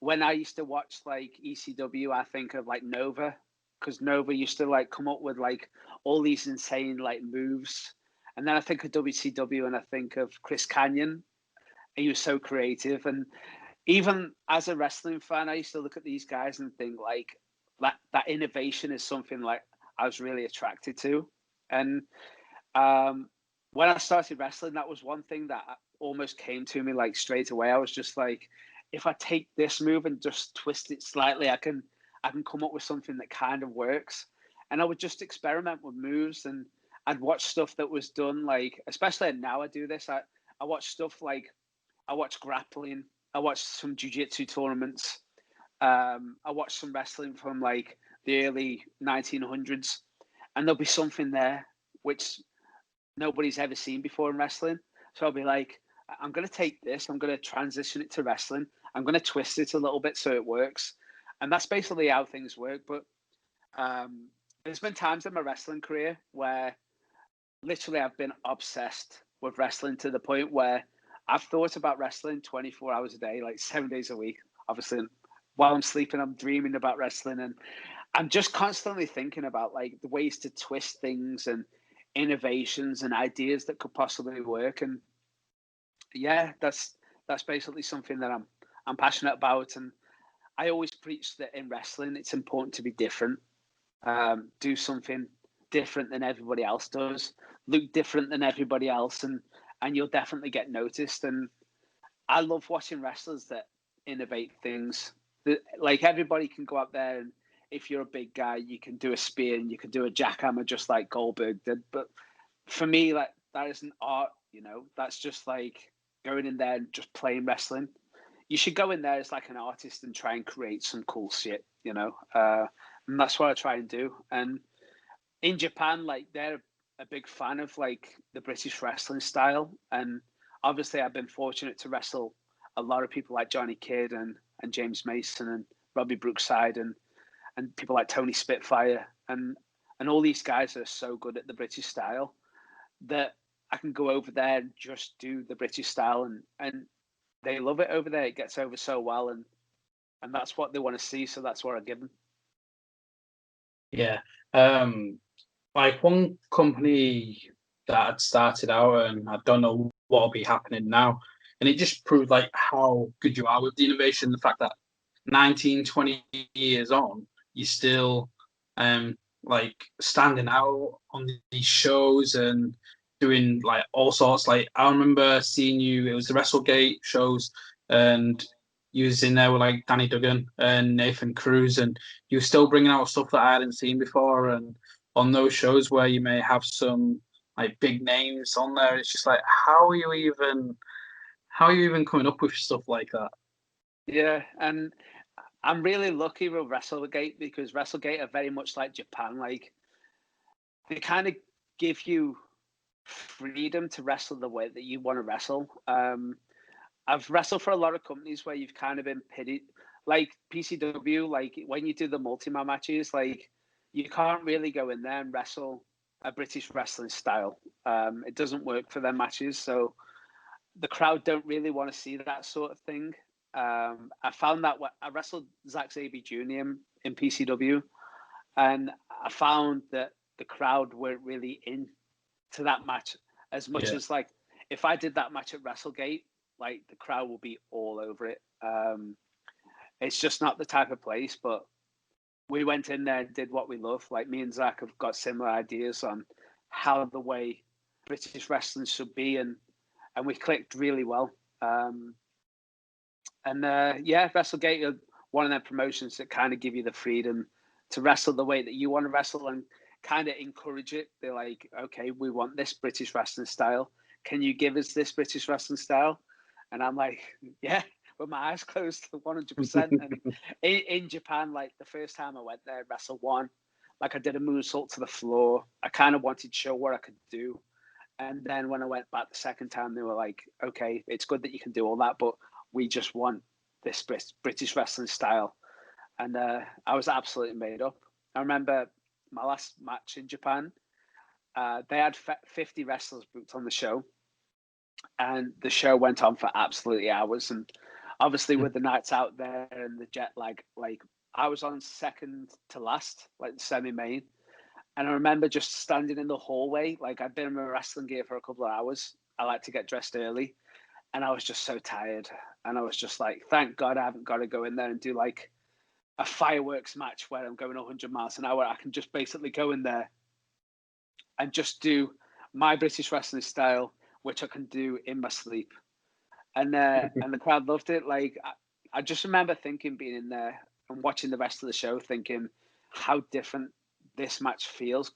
when I used to watch like ECW, I think of like Nova, because Nova used to like come up with like all these insane like moves. And then I think of WCW and I think of Chris Canyon. He was so creative. And even as a wrestling fan, I used to look at these guys and think like that innovation is something like I was really attracted to. And when I started wrestling, that was one thing that almost came to me like straight away. I was just like, if I take this move and just twist it slightly, I can come up with something that kind of works. And I would just experiment with moves, and I'd watch stuff that was done like, especially now I do this. I watch stuff like I watch grappling. I watch some jiu-jitsu tournaments. I watch some wrestling from like the early 1900s, and there'll be something there which nobody's ever seen before in wrestling. So I'll be like, I'm going to take this, I'm going to transition it to wrestling, I'm going to twist it a little bit so it works. And that's basically how things work. But there's been times in my wrestling career where literally I've been obsessed with wrestling to the point where I've thought about wrestling 24 hours a day, like 7 days a week. Obviously, while I'm sleeping, I'm dreaming about wrestling, and I'm just constantly thinking about like the ways to twist things and innovations and ideas that could possibly work. And yeah, that's basically something that I'm passionate about. And I always preach that in wrestling, it's important to be different. Do something different than everybody else does. Look different than everybody else, and you'll definitely get noticed. And I love watching wrestlers that innovate things. Like everybody can go out there, and if you're a big guy, you can do a spear and you can do a jackhammer just like Goldberg did. But for me, like that isn't art. That's just like going in there and just playing wrestling. You should go in there as like an artist and try and create some cool shit. And that's what I try and do. And in Japan, like they're a big fan of like the British wrestling style, and obviously I've been fortunate to wrestle a lot of people like Johnny Kidd and James Mason and Robbie Brookside and people like Tony Spitfire and all these guys are so good at the British style that I can go over there and just do the British style, and they love it over there. It gets over so well, and that's what they want to see. So that's what I give them.
Yeah. Like one company that had started out, and I don't know what'll be happening now. And it just proved like how good you are with the innovation. The fact that 19, 20 years on, you're still like standing out on these shows and doing like all sorts. Like I remember seeing you, it was the WrestleGate shows, and you was in there with like Danny Duggan and Nathan Cruz, and you were still bringing out stuff that I hadn't seen before. And on those shows where you may have some like big names on there, it's just like how are you even coming up with stuff like that?
Yeah, and I'm really lucky with WrestleGate because WrestleGate are very much like Japan. Like they kind of give you freedom to wrestle the way that you want to wrestle. I've wrestled for a lot of companies where you've kind of been pitted, like PCW. Like when you do the Ultimo matches, like you can't really go in there and wrestle a British wrestling style. It doesn't work for their matches, so the crowd don't really want to see that sort of thing. I found that I wrestled Zack Sabre Jr. in PCW, and I found that the crowd weren't really into that match as much
Yeah.
as like if I did that match at WrestleGate, like the crowd will be all over it. It's just not the type of place, but we went in there and did what we love. Like me and Zach have got similar ideas on how the way British wrestling should be, and we clicked really well. WrestleGate are one of them promotions that kind of give you the freedom to wrestle the way that you want to wrestle and kind of encourage it. They're like, okay, we want this British wrestling style. Can you give us this British wrestling style? And I'm like, yeah, with my eyes closed, 100%. And in Japan, like the first time I went there, Wrestle One, like I did a moonsault to the floor. I kind of wanted to show what I could do. And then when I went back the second time, they were like, okay, it's good that you can do all that, but we just want this British wrestling style. And I was absolutely made up. I remember my last match in Japan, they had 50 wrestlers booked on the show. And the show went on for absolutely hours. And obviously with the nights out there and the jet lag, like I was on second to last, like the semi-main. And I remember just standing in the hallway, like I'd been in my wrestling gear for a couple of hours. I like to get dressed early. And I was just so tired. And I was just like, thank God I haven't got to go in there and do like a fireworks match where I'm going 100 miles an hour. I can just basically go in there and just do my British wrestling style, which I can do in my sleep. And the crowd loved it. Like, I just remember thinking, being in there and watching the rest of the show, thinking how different this match feels.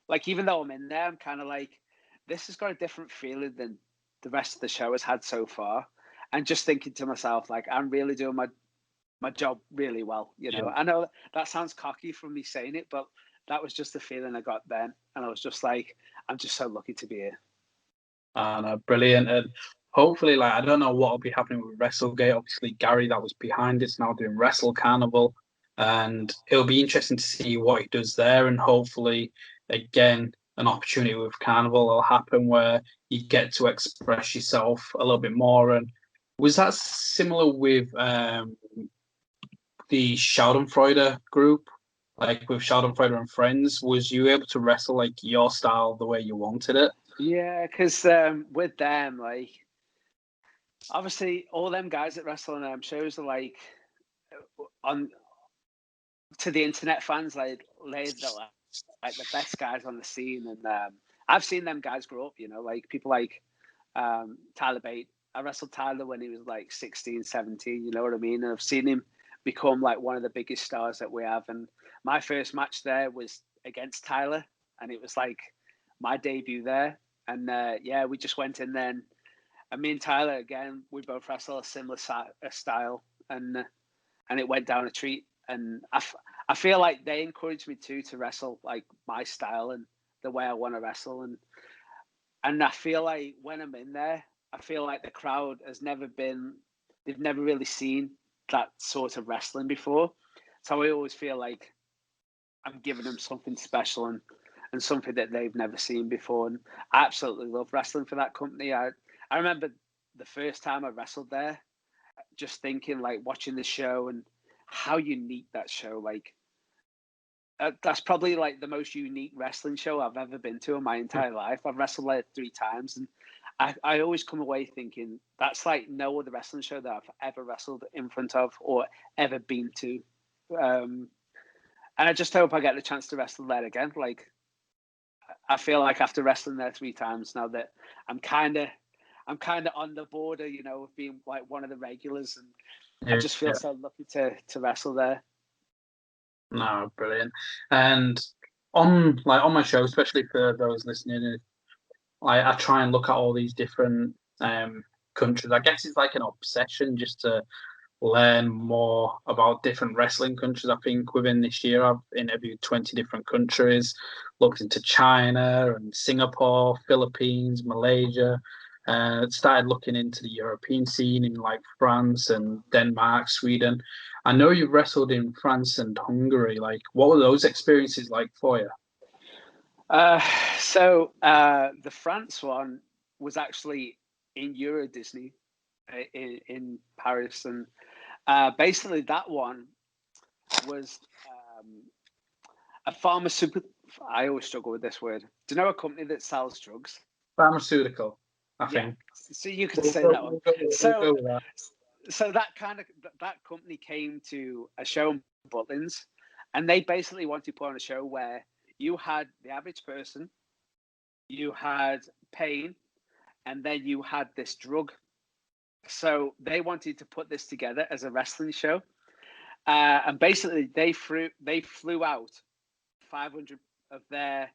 Like, even though I'm in there, I'm kind of like, this has got a different feeling than the rest of the show has had so far. And just thinking to myself, like, I'm really doing my job really well. You know, I know that sounds cocky from me saying it, but that was just the feeling I got then. And I was just like, I'm just so lucky to be here.
Brilliant. And hopefully, like, I don't know what will be happening with WrestleGate. Obviously, Gary, that was behind it's now doing Wrestle Carnival. And it'll be interesting to see what he does there. And hopefully, again, an opportunity with Carnival will happen where you get to express yourself a little bit more. And was that similar with the Schadenfreude group? Like with Schadenfreude and friends, was you able to wrestle like your style the way you wanted it?
Yeah, because with them, like, obviously all them guys that wrestle on them shows are like, on to the internet fans, like they're the best guys on the scene. And I've seen them guys grow up, you know, like people like Tyler Bate. I wrestled Tyler when he was like 16, 17, you know what I mean? And I've seen him become like one of the biggest stars that we have. And my first match there was against Tyler, and it was like my debut there. And we just went in then. And me and Tyler, again, we both wrestle a similar style, and it went down a treat. And I feel like they encouraged me too to wrestle like my style and the way I want to wrestle. And I feel like when I'm in there, I feel like the crowd they've never really seen that sort of wrestling before. So I always feel like I'm giving them something special and something that they've never seen before. And I absolutely love wrestling for that company. I remember the first time I wrestled there, just thinking, like, watching the show and how unique that show, like, that's probably like the most unique wrestling show I've ever been to in my entire life. I've wrestled there 3 times, and I always come away thinking that's like no other wrestling show that I've ever wrestled in front of or ever been to. And I just hope I get the chance to wrestle there again. Like, I feel like after wrestling there 3 times now that I'm kind of on the border, you know, of being like one of the regulars, and I just feel so lucky to wrestle there.
No, brilliant. And on my show, especially for those listening, I try and look at all these different countries. I guess it's like an obsession just to learn more about different wrestling countries. I think within this year, I've interviewed 20 different countries, looked into China and Singapore, Philippines, Malaysia. Started looking into the European scene in like France and Denmark, Sweden. I know you've wrestled in France and Hungary. Like, what were those experiences like for you?
So the France one was actually in Euro Disney in Paris, and basically that one was a pharmaceutical. I always struggle with this word. Do you know a company that sells drugs?
Pharmaceutical, I think.
So you could say that one.
We'll go with that.
So that company came to a show in Butlins, and they basically wanted to put on a show where you had the average person, you had pain, and then you had this drug. So they wanted to put this together as a wrestling show, and basically they flew out 500 of their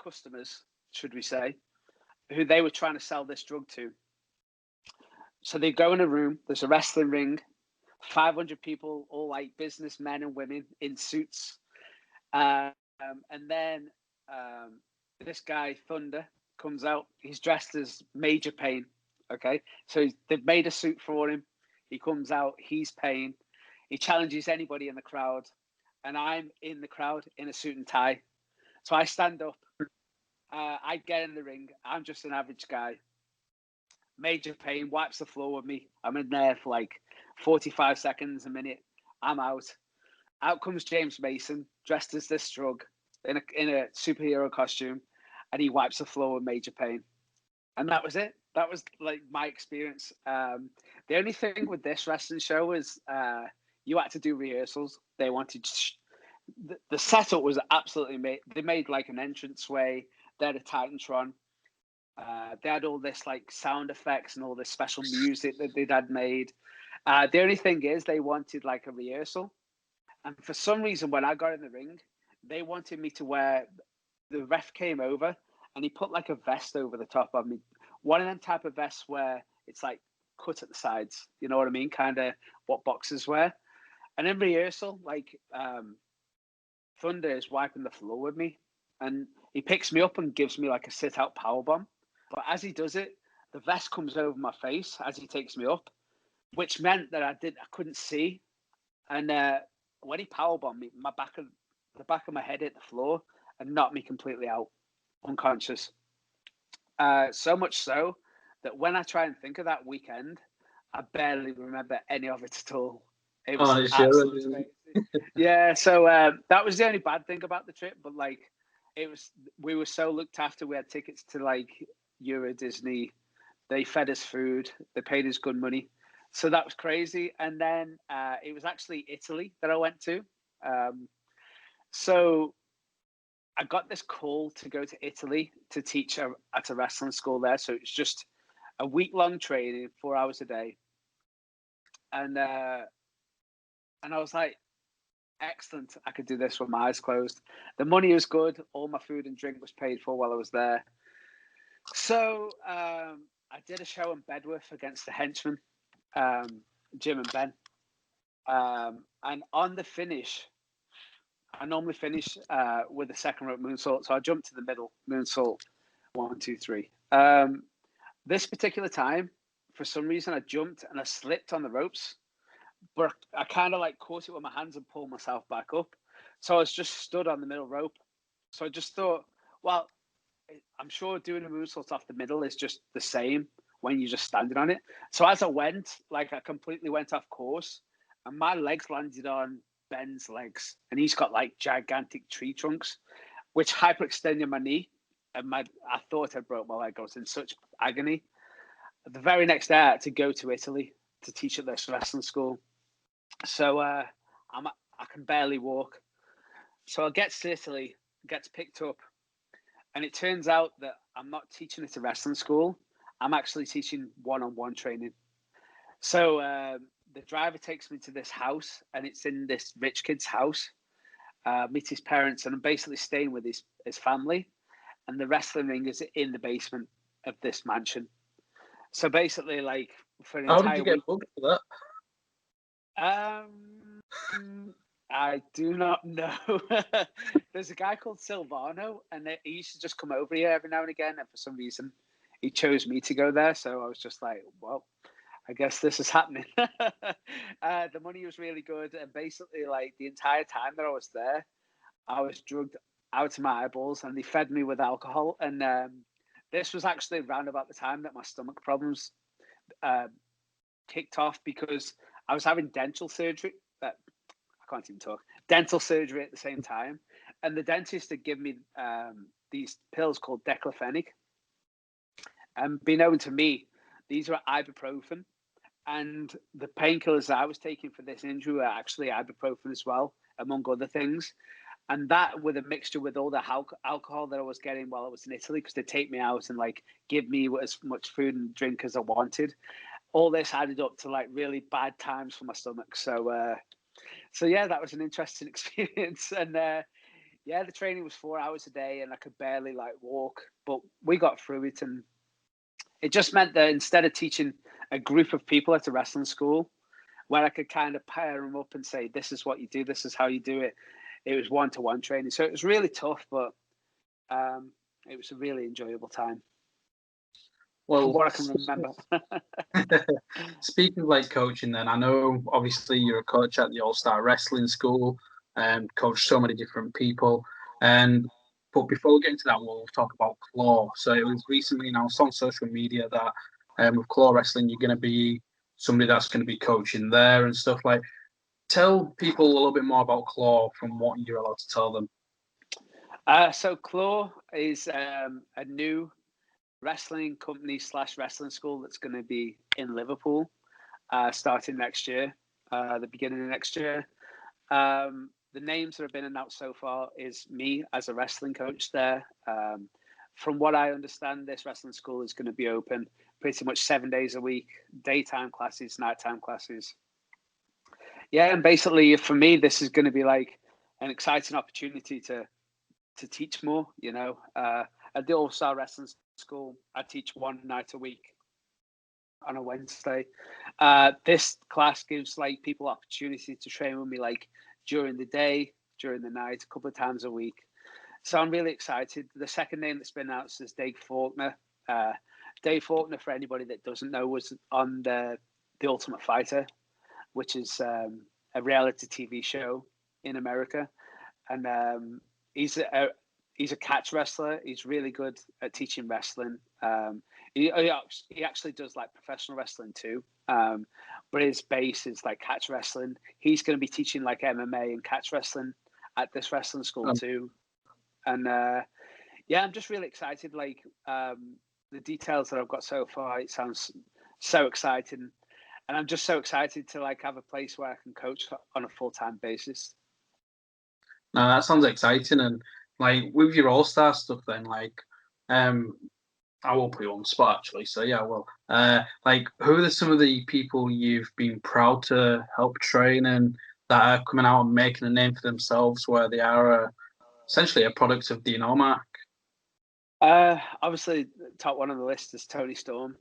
customers, should we say, who they were trying to sell this drug to. So they go in a room, there's a wrestling ring, 500 people, all like businessmen and women in suits. And then this guy, Thunder, comes out. He's dressed as Major Pain. Okay. So they've made a suit for him. He comes out, he's Pain. He challenges anybody in the crowd. And I'm in the crowd in a suit and tie. So I stand up. I get in the ring. I'm just an average guy. Major Pain wipes the floor with me. I'm in there for like 45 seconds, a minute. I'm out. Out comes James Mason, dressed as this drug in a superhero costume, and he wipes the floor with Major Pain. And that was it. That was like my experience. The only thing with this wrestling show is you had to do rehearsals. They wanted the setup was absolutely made. They made like an entranceway. They had a Titantron. They had all this like sound effects and all this special music that they'd had made. The only thing is they wanted like a rehearsal. And for some reason, when I got in the ring, they wanted me to wear, the ref came over and he put like a vest over the top of me. One of them type of vests where it's like cut at the sides. You know what I mean? Kind of what boxers wear. And in rehearsal, like Thunder is wiping the floor with me. And he picks me up and gives me like a sit-out powerbomb. But as he does it, the vest comes over my face as he takes me up, which meant that I couldn't see. And when he powerbombed me, the back of my head hit the floor and knocked me completely out, unconscious. So much so that when I try and think of that weekend, I barely remember any of it at all. It was absolutely crazy. Yeah, so that was the only bad thing about the trip. But like, we were so looked after. We had tickets to like Euro Disney. They fed us food. They paid us good money. So that was crazy. And then it was actually Italy that I went to. So I got this call to go to Italy to teach at a wrestling school there. So it's just a week-long training, 4 hours a day. And I was like, excellent. I could do this with my eyes closed. The money was good. All my food and drink was paid for while I was there. So I did a show in Bedworth against the Henchmen, Jim and Ben. And on the finish, I normally finish with a second rope moonsault. So I jumped to the middle, moonsault, 1, 2, 3. This particular time, for some reason, I jumped and I slipped on the ropes. But I kind of like caught it with my hands and pulled myself back up. So I was just stood on the middle rope. So I just thought, well, I'm sure doing a moonsault off the middle is just the same when you're just standing on it. So as I went, like I completely went off course and my legs landed on Ben's legs. And he's got like gigantic tree trunks, which hyperextended my knee. And I thought I broke my leg. I was in such agony. The very next day, I had to go to Italy to teach at this wrestling school. So I can barely walk. So I get to Italy, gets picked up, and it turns out that I'm not teaching at a wrestling school. I'm actually teaching one-on-one training. So the driver takes me to this house, and it's in this rich kid's house. Meet his parents, and I'm basically staying with his family. And the wrestling ring is in the basement of this mansion. So basically, like for an entire week. How did you get booked for that? I do not know. There's a guy called Silvano, and he used to just come over here every now and again. And for some reason, he chose me to go there. So I was just like, well, I guess this is happening. The money was really good. And basically, like the entire time that I was there, I was drugged out to my eyeballs and they fed me with alcohol. And this was actually around about the time that my stomach problems kicked off because I was having dental surgery. I can't even talk. Dental surgery at the same time. And the dentist had given me these pills called diclofenac. And beknown to me, these were ibuprofen. And the painkillers that I was taking for this injury were actually ibuprofen as well, among other things. And that with a mixture with all the alcohol that I was getting while I was in Italy, because they'd take me out and like give me as much food and drink as I wanted. All this added up to like really bad times for my stomach. So yeah, that was an interesting experience. And yeah, the training was 4 hours a day, and I could barely like walk, but we got through it. And it just meant that instead of teaching a group of people at a wrestling school, where I could kind of pair them up and say, this is what you do, this is how you do it. It was one-to-one training. So it was really tough, but it was a really enjoyable time.
Well,
from what I can remember.
Speaking of like coaching, then I know obviously you're a coach at the All Star Wrestling School and coach so many different people. But before we get into that, we'll talk about Claw. So it was recently announced on social media that with Claw Wrestling, you're going to be somebody that's going to be coaching there and stuff like. Tell people a little bit more about Claw from what you're allowed to tell them.
So Claw is a new wrestling company / wrestling school that's going to be in Liverpool starting next year, the beginning of next year. The names that have been announced so far is me as a wrestling coach there. From what I understand, this wrestling school is going to be open pretty much 7 days a week, daytime classes, nighttime classes. Yeah, and basically for me, this is going to be like an exciting opportunity to teach more. You know, at the All Star Wrestling School, I teach one night a week on a Wednesday. This class gives like people opportunity to train with me like during the day, during the night, a couple of times a week. So I'm really excited. The second name that's been announced is Dave Faulkner. Dave Faulkner, for anybody that doesn't know, was on the Ultimate Fighter, which is a reality TV show in America, and he's a catch wrestler. He's really good at teaching wrestling. He actually does like professional wrestling too, but his base is like catch wrestling. He's going to be teaching like MMA and catch wrestling at this wrestling school too, and yeah, I'm just really excited. Like the details that I've got so far, it sounds so exciting. And I'm just so excited to like have a place where I can coach on a full-time basis.
No, that sounds exciting. And like with your All Star stuff, then like, I will put you on the spot actually. So yeah, well, like who are some of the people you've been proud to help train and that are coming out and making a name for themselves, where they are essentially a product of the Allmark?
Obviously, top one on the list is Toni Storm.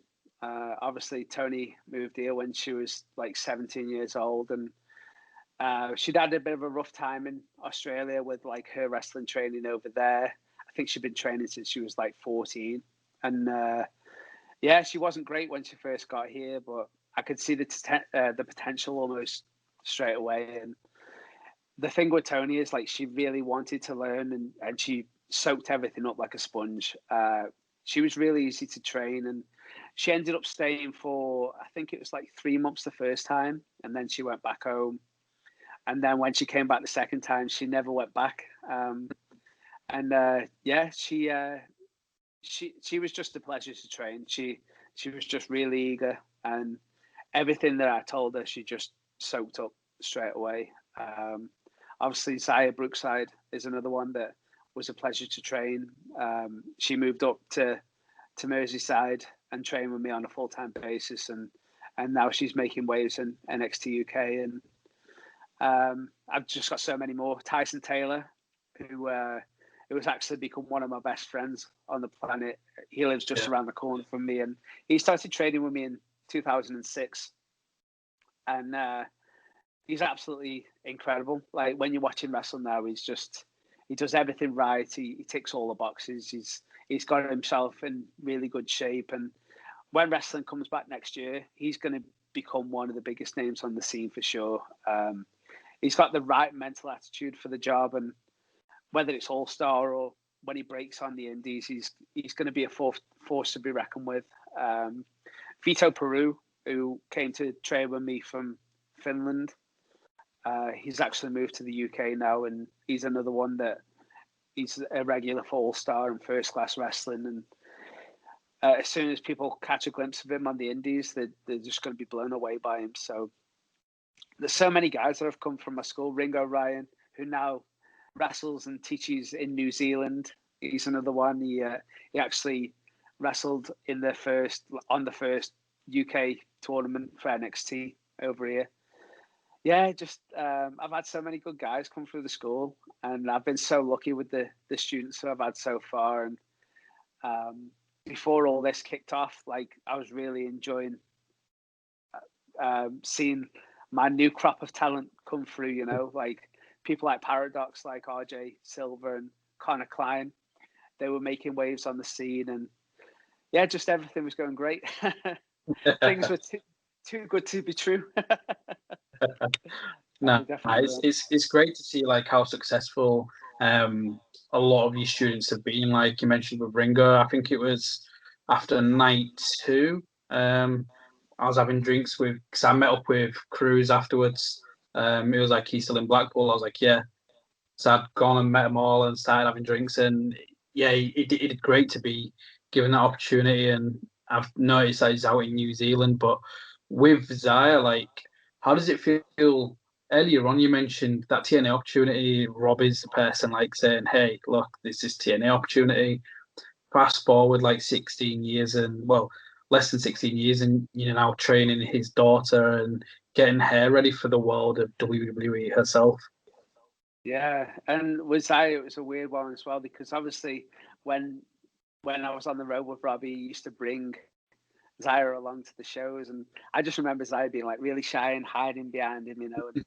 Obviously, Toni moved here when she was like 17 years old, and she'd had a bit of a rough time in Australia with like her wrestling training over there. I think she'd been training since she was like 14, and yeah, she wasn't great when she first got here, but I could see the potential almost straight away. And the thing with Toni is like she really wanted to learn, and she soaked everything up like a sponge. She was really easy to train, and she ended up staying for, I think it was like 3 months the first time, and then she went back home. And then when she came back the second time, she never went back. Yeah, she was just a pleasure to train. She was just really eager, and everything that I told her, she just soaked up straight away. Obviously, Zaya Brookside is another one that was a pleasure to train. She moved up to Merseyside and trained with me on a full-time basis, and now she's making waves in NXT UK. And I've just got so many more. Tyson Taylor, who has actually become one of my best friends on the planet. He lives just around the corner from me, and he started training with me in 2006. And he's absolutely incredible. Like when you watch him wrestle now, he does everything right. He ticks all the boxes. He's got himself in really good shape. And when wrestling comes back next year, he's going to become one of the biggest names on the scene for sure. He's got the right mental attitude for the job, and whether it's All Star or when he breaks on the Indies, he's going to be a force to be reckoned with. Vito Peru, who came to train with me from Finland, he's actually moved to the UK now, and he's another one that he's a regular for All Star and First Class Wrestling. And as soon as people catch a glimpse of him on the Indies, they're just going to be blown away by him. So there's so many guys that have come from my school. Ringo Ryan, who now wrestles and teaches in New Zealand. He's another one. He actually wrestled on the first UK tournament for NXT over here. Yeah, just I've had so many good guys come through the school, and I've been so lucky with the students who I've had so far. And before all this kicked off, like I was really enjoying seeing my new crop of talent come through. You know, like people like Paradox, like RJ Silver and Connor Klein. They were making waves on the scene, and yeah, just everything was going great. Things were too good to be true.
No, it's great to see like how successful a lot of these students have been. Like you mentioned with Ringo, I think it was after night 2. I was having drinks because I met up with Cruz afterwards. It was like he's still in Blackpool. I was like, yeah. So I'd gone and met them all and started having drinks, and yeah, it did great to be given that opportunity. And I've noticed that he's out in New Zealand, but with Zaya, like, how does it feel? Earlier on, you mentioned that TNA opportunity. Rob is the person like saying, "Hey, look, this is TNA opportunity." Fast forward like 16 years, and well, less than 16 years, and you're now training his daughter and getting her ready for the world of WWE herself.
Yeah, and with Zaya, it was a weird one as well because obviously when I was on the road with Robbie, he used to bring Zaya along to the shows, and I just remember Zaya being like really shy and hiding behind him, you know. And,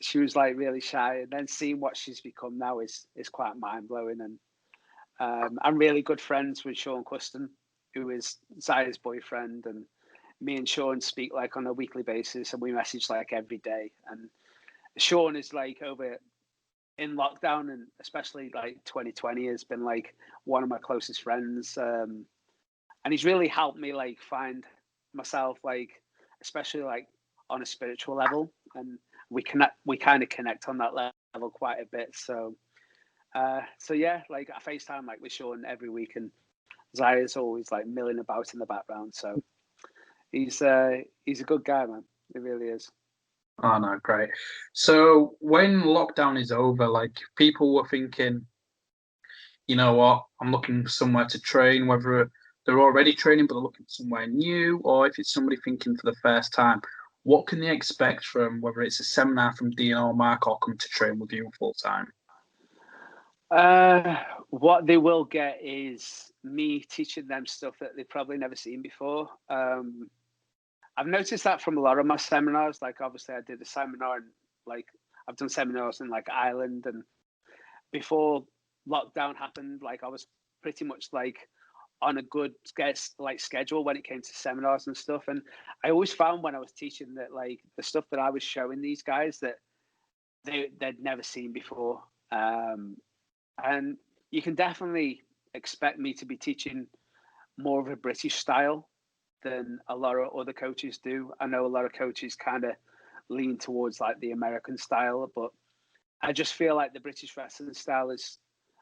she was like really shy, and then seeing what she's become now is quite mind blowing. And I'm really good friends with Sean Custon, who is Zaya's boyfriend, and me and Sean speak like on a weekly basis, and we message like every day. And Sean is like over in lockdown, and especially like 2020 has been like one of my closest friends. And he's really helped me like find myself, like especially like on a spiritual level, and we kind of connect on that level quite a bit. So yeah, like I FaceTime like with Sean every week, and Zaya's always like milling about in the background. So he's a good guy, man. He really is.
Oh no, great. So when lockdown is over, like people were thinking, you know what, I'm looking somewhere to train, whether they're already training but they're looking somewhere new, or if it's somebody thinking for the first time, what can they expect from whether it's a seminar from Dean Allmark or come to train with you full time?
What they will get is me teaching them stuff that they've probably never seen before. I've noticed that from a lot of my seminars. Like obviously I did a seminar, and like I've done seminars in like Ireland, and before lockdown happened, like I was pretty much like on a good schedule when it came to seminars and stuff. And I always found when I was teaching that like the stuff that I was showing these guys that they'd never seen before. And you can definitely expect me to be teaching more of a British style than a lot of other coaches do. I know a lot of coaches kind of lean towards like the American style, but I just feel like the British wrestling style is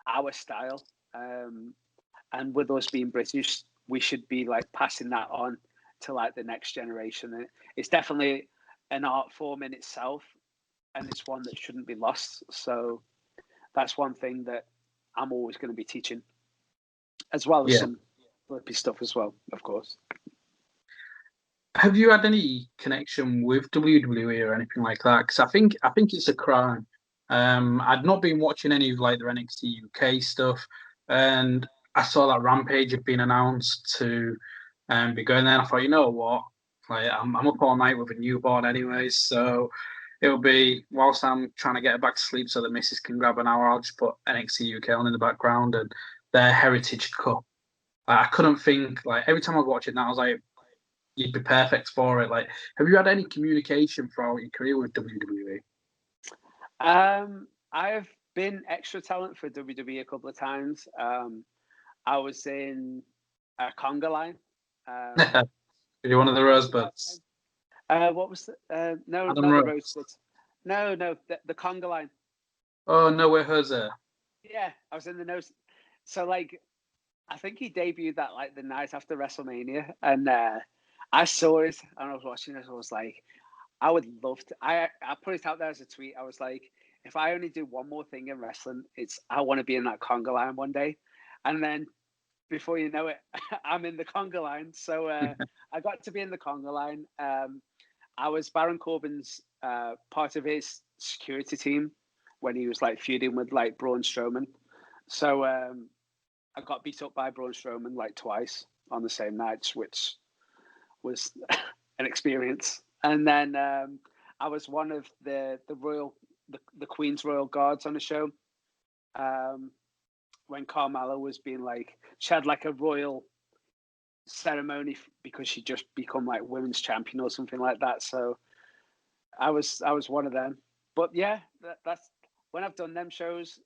our style. And with us being British, we should be like passing that on to like the next generation. And it's definitely an art form in itself, and it's one that shouldn't be lost. So that's one thing that I'm always going to be teaching, as well as some flippy stuff as well, of course.
Have you had any connection with WWE or anything like that? Because I think it's a crime. I'd not been watching any of like the NXT UK stuff, and I saw that Rampage had been announced to be going there. And I thought, you know what, like I'm up all night with a newborn anyways, so it'll be whilst I'm trying to get her back to sleep so the missus can grab an hour. I'll just put NXT UK on in the background and their Heritage Cup. I couldn't think like every time I was watching that, I was like, you'd be perfect for it. Like, have you had any communication throughout your career with WWE?
I've been extra talent for WWE a couple of times. I was in a conga line.
You're one of the Rosebuds.
What was no,
Adam
not
Rose.
the Rosebuds. No, the conga line.
Oh no, we're Jose.
Yeah, I was in the nose. So like, I think he debuted that like the night after WrestleMania, and I saw it and I was watching it. I was like, I would love to. I put it out there as a tweet. I was like, if I only do one more thing in wrestling, it's I want to be in that conga line one day. And then before you know it, I'm in the conga line. So I got to be in the conga line. I was Baron Corbin's part of his security team when he was like feuding with like Braun Strowman. So I got beat up by Braun Strowman like twice on the same nights, which was an experience. And then I was one of the Queen's Royal Guards on the show. When Carmella was being like, she had like a royal ceremony because she just become like women's champion or something like that. So I was one of them. But yeah, that's when I've done them shows.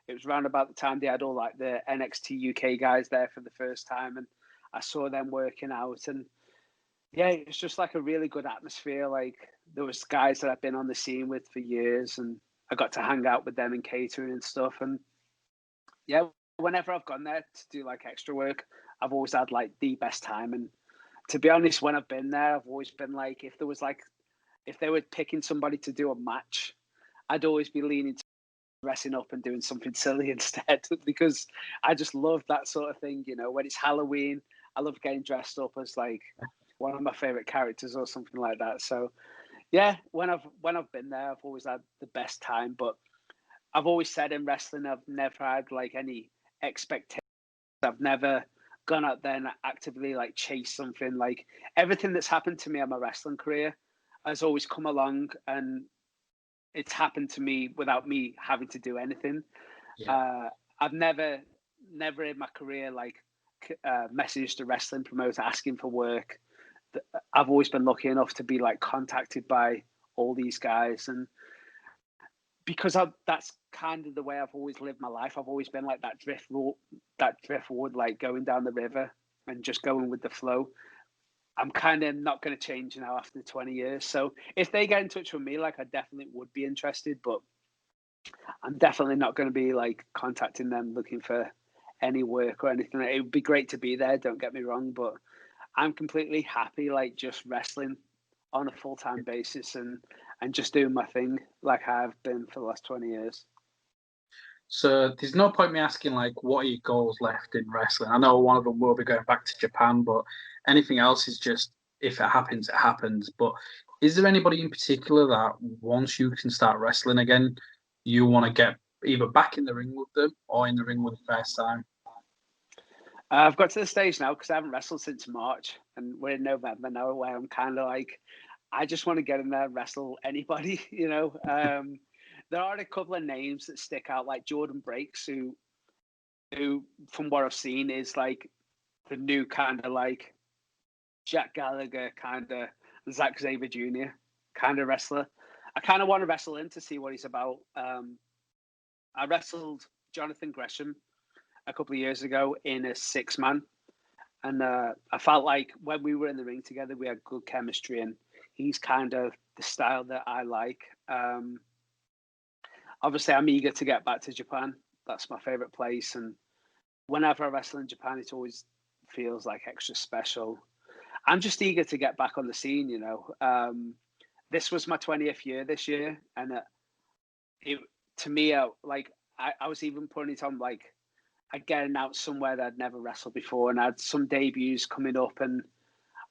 It was around about the time they had all like the NXT UK guys there for the first time, and I saw them working out. And yeah, it's just like a really good atmosphere. Like there was guys that I've been on the scene with for years, and I got to hang out with them in catering and stuff. And yeah, whenever I've gone there to do like extra work, I've always had like the best time. And to be honest, when I've been there, I've always been like, if they were picking somebody to do a match, I'd always be leaning to dressing up and doing something silly instead, because I just love that sort of thing. You know, when it's Halloween, I love getting dressed up as like one of my favorite characters or something like that. So yeah, when I've been there, I've always had the best time. But I've always said in wrestling, I've never had like any expectations. I've never gone out there and actively like chase something. Like everything that's happened to me in my wrestling career has always come along, and it's happened to me without me having to do anything. Yeah. I've never in my career like messaged a wrestling promoter asking for work. I've always been lucky enough to be like contacted by all these guys, and because that's kind of the way I've always lived my life. I've always been like that driftwood, like going down the river and just going with the flow. I'm kind of not going to change now after 20 years. So if they get in touch with me, like I definitely would be interested, but I'm definitely not going to be like contacting them looking for any work or anything. It would be great to be there, don't get me wrong, but I'm completely happy like just wrestling on a full-time basis and just doing my thing like I've been for the last 20 years.
So there's no point me asking like what are your goals left in wrestling. I know one of them will be going back to Japan, but anything else is just if it happens, it happens. But is there anybody in particular that once you can start wrestling again, you want to get either back in the ring with them or in the ring with the first time?
I've got to the stage now because I haven't wrestled since March, and we're in November now, where I'm kind of like, I just want to get in there and wrestle anybody, you know. There are a couple of names that stick out, like Jordan Breaks, who from what I've seen is like the new kind of like Jack Gallagher, kind of Zack Sabre Jr. kind of wrestler. I kind of want to wrestle him to see what he's about. I wrestled Jonathan Gresham a couple of years ago in a 6-man, and I felt like when we were in the ring together, we had good chemistry, and he's kind of the style that I like. Obviously, I'm eager to get back to Japan. That's my favorite place, and whenever I wrestle in Japan, it always feels like extra special. I'm just eager to get back on the scene, you know. This was my 20th year this year, and it to me, like I was even putting it on like I'd get announced somewhere that I'd never wrestled before, and I had some debuts coming up, and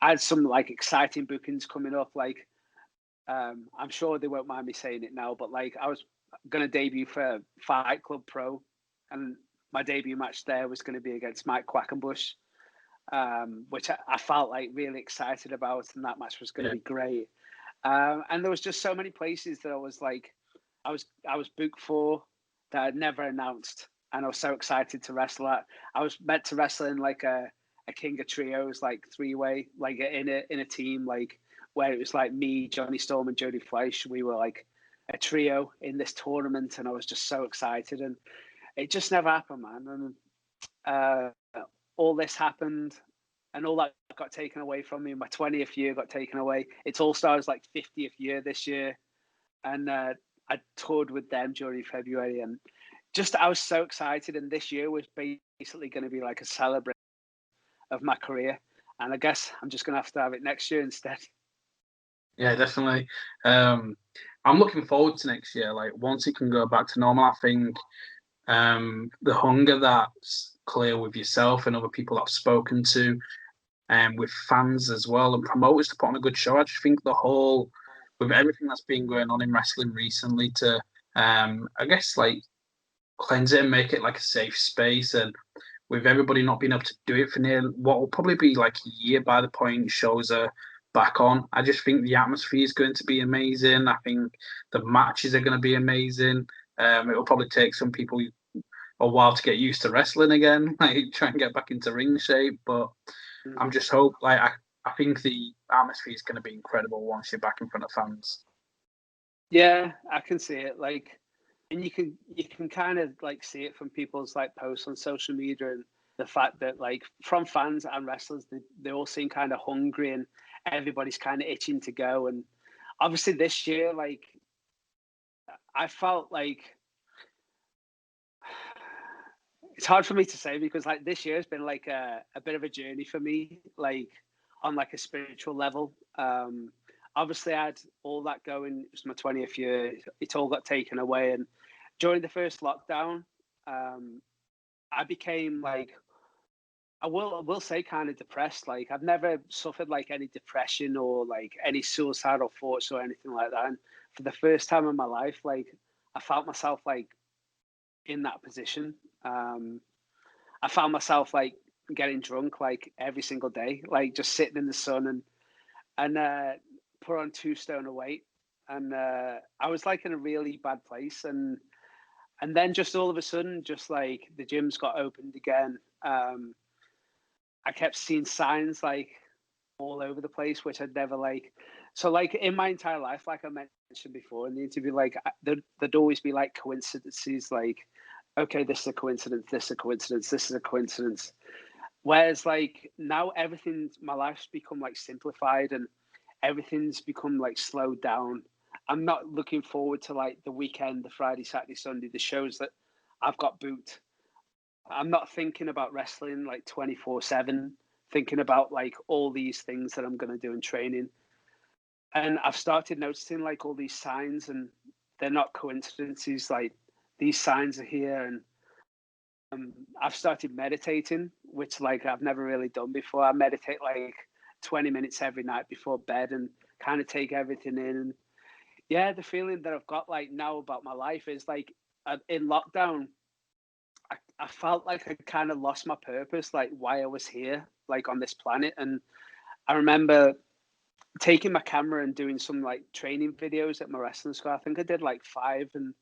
I had some like exciting bookings coming up. Like I'm sure they won't mind me saying it now, but like I was going to debut for Fight Club Pro, and my debut match there was going to be against Mike Quackenbush, which I felt like really excited about, and that match was going to be great. And there was just so many places that I was like, I was booked for that I'd never announced, and I was so excited to wrestle at. I was meant to wrestle in like a King of Trios, like 3-way, like in a team, like where it was like me, Johnny Storm, and Jody Fleisch. We were like a trio in this tournament, and I was just so excited, and it just never happened, man. And all this happened, and all that got taken away from me. My 20th year got taken away. It's All Stars like 50th year this year, and I toured with them during February, and just I was so excited. And this year was basically going to be like a celebration of my career, and I guess I'm just going to have it next year instead.
Yeah, definitely. I'm looking forward to next year. Like once it can go back to normal, I think the hunger that's clear with yourself and other people I've spoken to, and with fans as well, and promoters to put on a good show. I just think the whole, with everything that's been going on in wrestling recently, to I guess like cleanse it and make it like a safe space, and with everybody not being able to do it for near what will probably be like a year by the point shows are back on. I just think the atmosphere is going to be amazing. I think the matches are going to be amazing. It'll probably take some people a while to get used to wrestling again, like try and get back into ring shape. But I'm just I think the atmosphere is going to be incredible once you're back in front of fans.
Yeah, I can see it. Like, and you can kind of like see it from people's like posts on social media, and the fact that like from fans and wrestlers, they all seem kind of hungry, and everybody's kind of itching to go. And obviously this year, like I felt like it's hard for me to say because like this year has been like a bit of a journey for me, like on like a spiritual level. Obviously I had all that going. It was my 20th year. It all got taken away. And during the first lockdown, I became like, I will say kind of depressed. Like I've never suffered like any depression or like any suicidal thoughts or anything like that. And for the first time in my life, like I felt myself like in that position. I found myself like getting drunk like every single day, like just sitting in the sun and put on 2 stone of weight, and I was like in a really bad place, and then just all of a sudden, just like the gyms got opened again. I kept seeing signs like all over the place, which I'd never like. So like in my entire life, like I mentioned before in the interview, like there'd always be like coincidences, like okay, this is a coincidence, this is a coincidence, this is a coincidence. Whereas like now everything's my life's become like simplified and everything's become like slowed down. I'm not looking forward to like the weekend, the Friday, Saturday, Sunday, the shows that I've got booked. I'm not thinking about wrestling like 24/7, thinking about like all these things that I'm going to do in training. And I've started noticing like all these signs, and they're not coincidences. Like these signs are here, and I've started meditating, which like I've never really done before. I meditate like 20 minutes every night before bed and kind of take everything in. And yeah, the feeling that I've got like now about my life is like in lockdown, I felt like I kind of lost my purpose, like why I was here, like on this planet. And I remember taking my camera and doing some like training videos at my wrestling school. I think I did like 5, and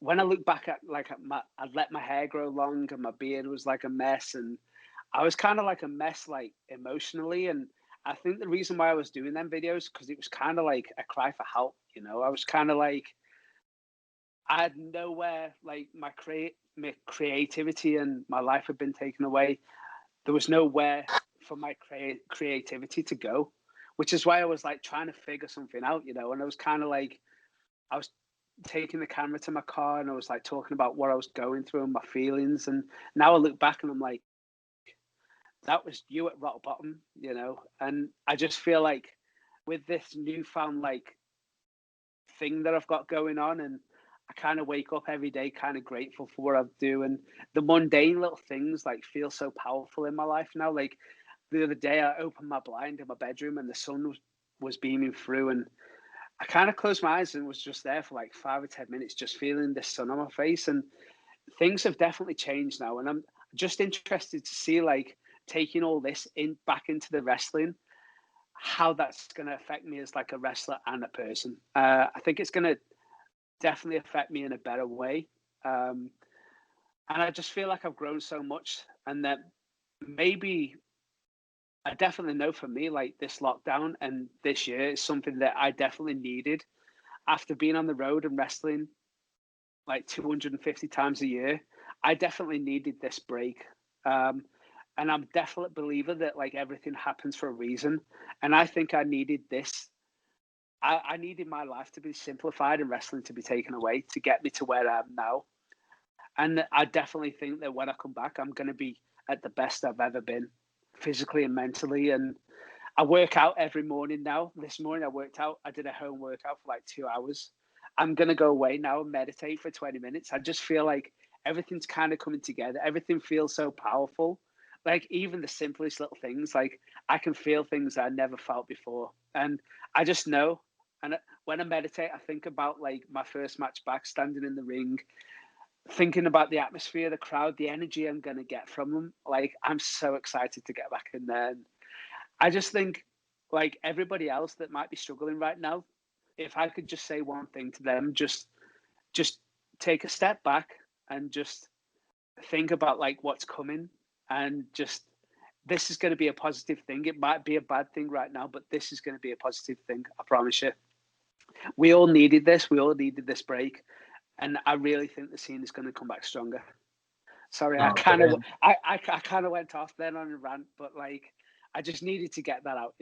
when I look back at like I'd let my hair grow long and my beard was like a mess, and I was kind of like a mess, like emotionally. And I think the reason why I was doing them videos because it was kind of like a cry for help. You know, I was kind of like I had nowhere, like my creativity and my life had been taken away. There was nowhere for my creativity to go, which is why I was like trying to figure something out. You know, and I was kind of like I was taking the camera to my car and I was like talking about what I was going through and my feelings. And now I look back and I'm like, that was you at rock bottom, you know? And I just feel like with this newfound like thing that I've got going on, and I kind of wake up every day kind of grateful for what I do. And the mundane little things like feel so powerful in my life now. Like the other day I opened my blind in my bedroom and the sun was beaming through, and I kind of closed my eyes and was just there for like 5 or 10 minutes, just feeling the sun on my face. And things have definitely changed now. And I'm just interested to see like taking all this in back into the wrestling, how that's going to affect me as like a wrestler and a person. I think it's going to definitely affect me in a better way. And I just feel like I've grown so much, and that maybe I definitely know for me, like this lockdown and this year is something that I definitely needed after being on the road and wrestling like 250 times a year. I definitely needed this break. And I'm definitely a believer that like everything happens for a reason. And I think I needed this. I needed my life to be simplified and wrestling to be taken away to get me to where I am now. And I definitely think that when I come back, I'm going to be at the best I've ever been, physically and mentally. And I work out every morning now. This morning I worked out. I did a home workout for like 2 hours. I'm going to go away now and meditate for 20 minutes. I just feel like everything's kind of coming together. Everything feels so powerful. Like even the simplest little things, like I can feel things that I never felt before. And I just know. And when I meditate, I think about like my first match back, standing in the ring, thinking about the atmosphere, the crowd, the energy I'm going to get from them. Like I'm so excited to get back in there. And I just think like everybody else that might be struggling right now, if I could just say one thing to them, just take a step back and just think about like what's coming, and just this is going to be a positive thing. It might be a bad thing right now, but this is going to be a positive thing. I promise you. We all needed this. We all needed this break, and I really think the scene is going to come back stronger. Sorry, I kind of went off then on a rant, but like I just needed to get that out.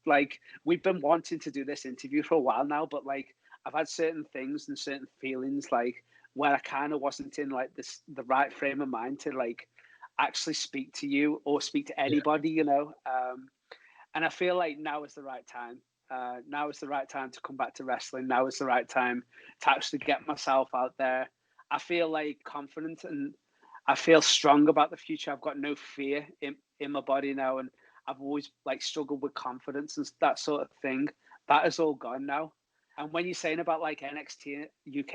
Like we've been wanting to do this interview for a while now, but like I've had certain things and certain feelings like where I kind of wasn't in like the right frame of mind to like actually speak to you or speak to anybody, and I feel like now is the right time. Now is the right time to come back to wrestling. Now is the right time to actually get myself out there. I feel like confident and I feel strong about the future. I've got no fear in my body now, and I've always like struggled with confidence and that sort of thing. That is all gone now. And when you're saying about like NXT UK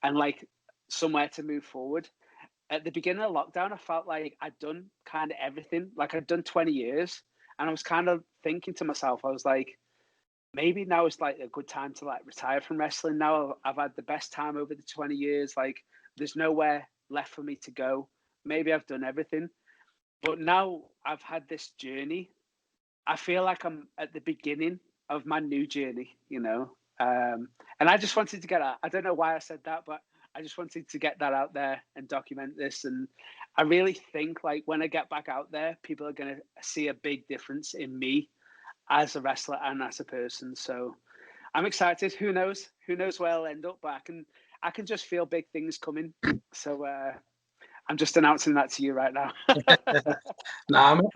and like somewhere to move forward, at the beginning of lockdown, I felt like I'd done kind of everything. Like I'd done 20 years, and I was kind of thinking to myself, I was like, maybe now is like a good time to like retire from wrestling. Now I've had the best time over the 20 years. Like there's nowhere left for me to go. Maybe I've done everything, but now I've had this journey. I feel like I'm at the beginning of my new journey, and I just wanted to get out. I don't know why I said that, but I just wanted to get that out there and document this. And I really think like when I get back out there, people are going to see a big difference in me as a wrestler and as a person. So I'm excited. Who knows? Who knows where I'll end up? But I can just feel big things coming. So I'm just announcing that to you right now.
No,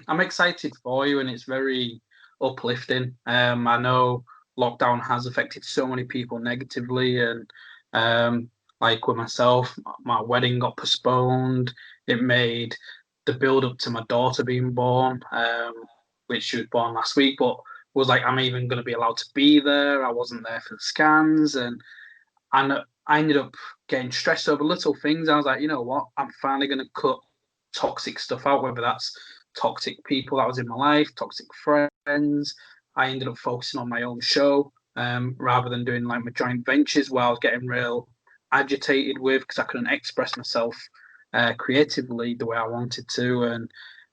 I'm excited for you, and it's very uplifting. I know lockdown has affected so many people negatively, and like with myself, my wedding got postponed. It made the build up to my daughter being born, which she was born last week, but was like, I'm even going to be allowed to be there. I wasn't there for the scans, and I ended up getting stressed over little things. I was like, you know what? I'm finally going to cut toxic stuff out, whether that's toxic people that was in my life, toxic friends. I ended up focusing on my own show rather than doing like my joint ventures where I was getting real agitated with because I couldn't express myself creatively the way I wanted to.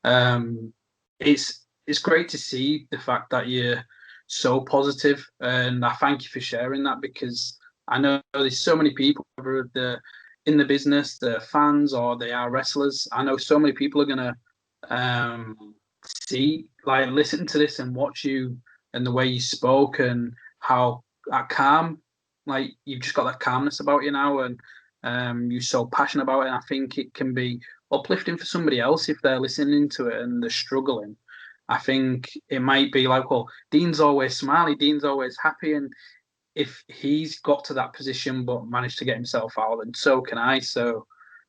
And it's great to see the fact that you're so positive, and I thank you for sharing that because I know there's so many people, whether they're in the business, they're fans, or they are wrestlers. I know so many people are gonna listen to this and watch you and the way you spoke and how that calm, like you've just got that calmness about you now, and you're so passionate about it. And I think it can be uplifting for somebody else if they're listening to it and they're struggling. I think it might be like, well, Dean's always smiley, Dean's always happy, and if he's got to that position but managed to get himself out, then so can I. So,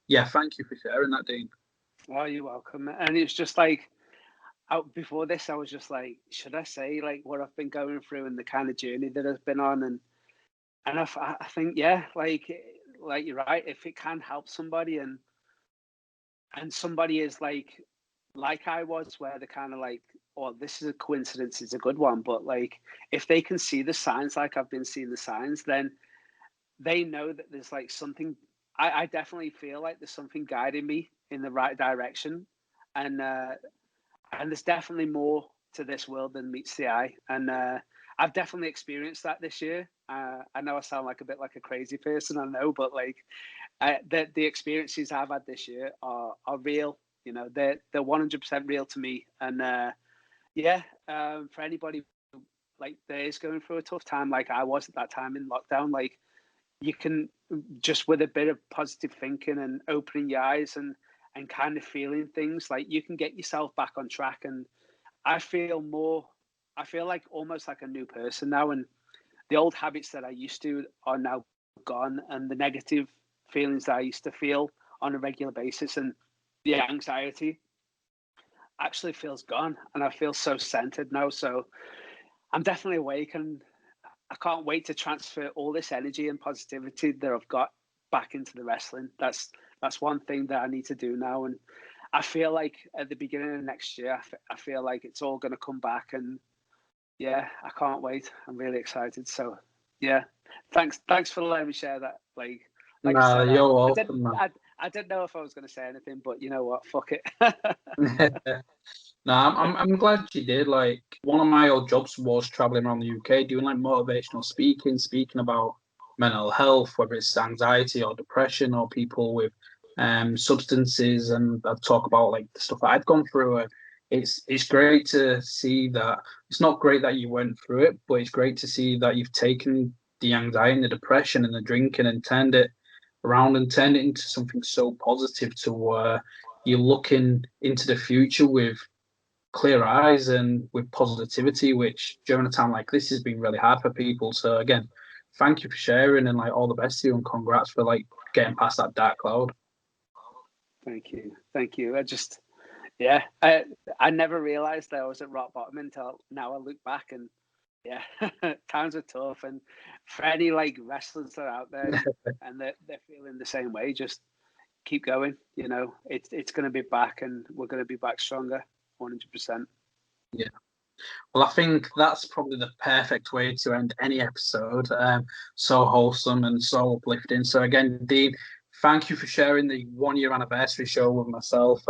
yeah, thank you for sharing that, Dean.
Well, you're welcome. And it's just like, before this, I was just like, should I say like what I've been going through and the kind of journey that I've been on? And I think, yeah, like you're right. If it can help somebody and somebody is like I was, where they're kind of like, oh, this is a coincidence, it's a good one. But like, if they can see the signs, like I've been seeing the signs, then they know that there's like something. I definitely feel like there's something guiding me in the right direction, and there's definitely more to this world than meets the eye. And I've definitely experienced that this year. I know I sound like a bit like a crazy person, I know, but like the experiences I've had this year are real. They're 100% real to me. And for anybody like that is going through a tough time, like I was at that time in lockdown, like you can just with a bit of positive thinking and opening your eyes and kind of feeling things, like you can get yourself back on track. And I feel like almost like a new person now. And the old habits that I used to are now gone, and the negative feelings that I used to feel on a regular basis and the anxiety actually feels gone, and I feel so centered now. So I'm definitely awake, and I can't wait to transfer all this energy and positivity that I've got back into the wrestling. That's one thing that I need to do now, and I feel like at the beginning of next year, I feel like it's all going to come back, and yeah, I can't wait. I'm really excited. So yeah, thanks for letting me share that. Like I
No,
said,
you're
I
welcome,
didn't
man.
I didn't know if I was going to say anything, but you know what? Fuck it.
No, I'm glad you did. Like, one of my old jobs was traveling around the UK doing like motivational speaking about mental health, whether it's anxiety or depression or people with substances, and I'd talk about like the stuff that I'd gone through. It's great to see that. It's not great that you went through it, but it's great to see that you've taken the anxiety and the depression and the drinking and turned it around and turned it into something so positive to where you're looking into the future with clear eyes and with positivity, which during a time like this has been really hard for people. So again, thank you for sharing, and like all the best to you, and congrats for like getting past that dark cloud.
Thank you. I never realized that I was at rock bottom until now. I look back, and yeah, times are tough. And for any like wrestlers that are out there and they're feeling the same way, just keep going. You know, it's going to be back, and we're going to be back stronger, 100%.
Yeah. Well, I think that's probably the perfect way to end any episode. So wholesome and so uplifting. So again, Dean, thank you for sharing the 1 year anniversary show with myself.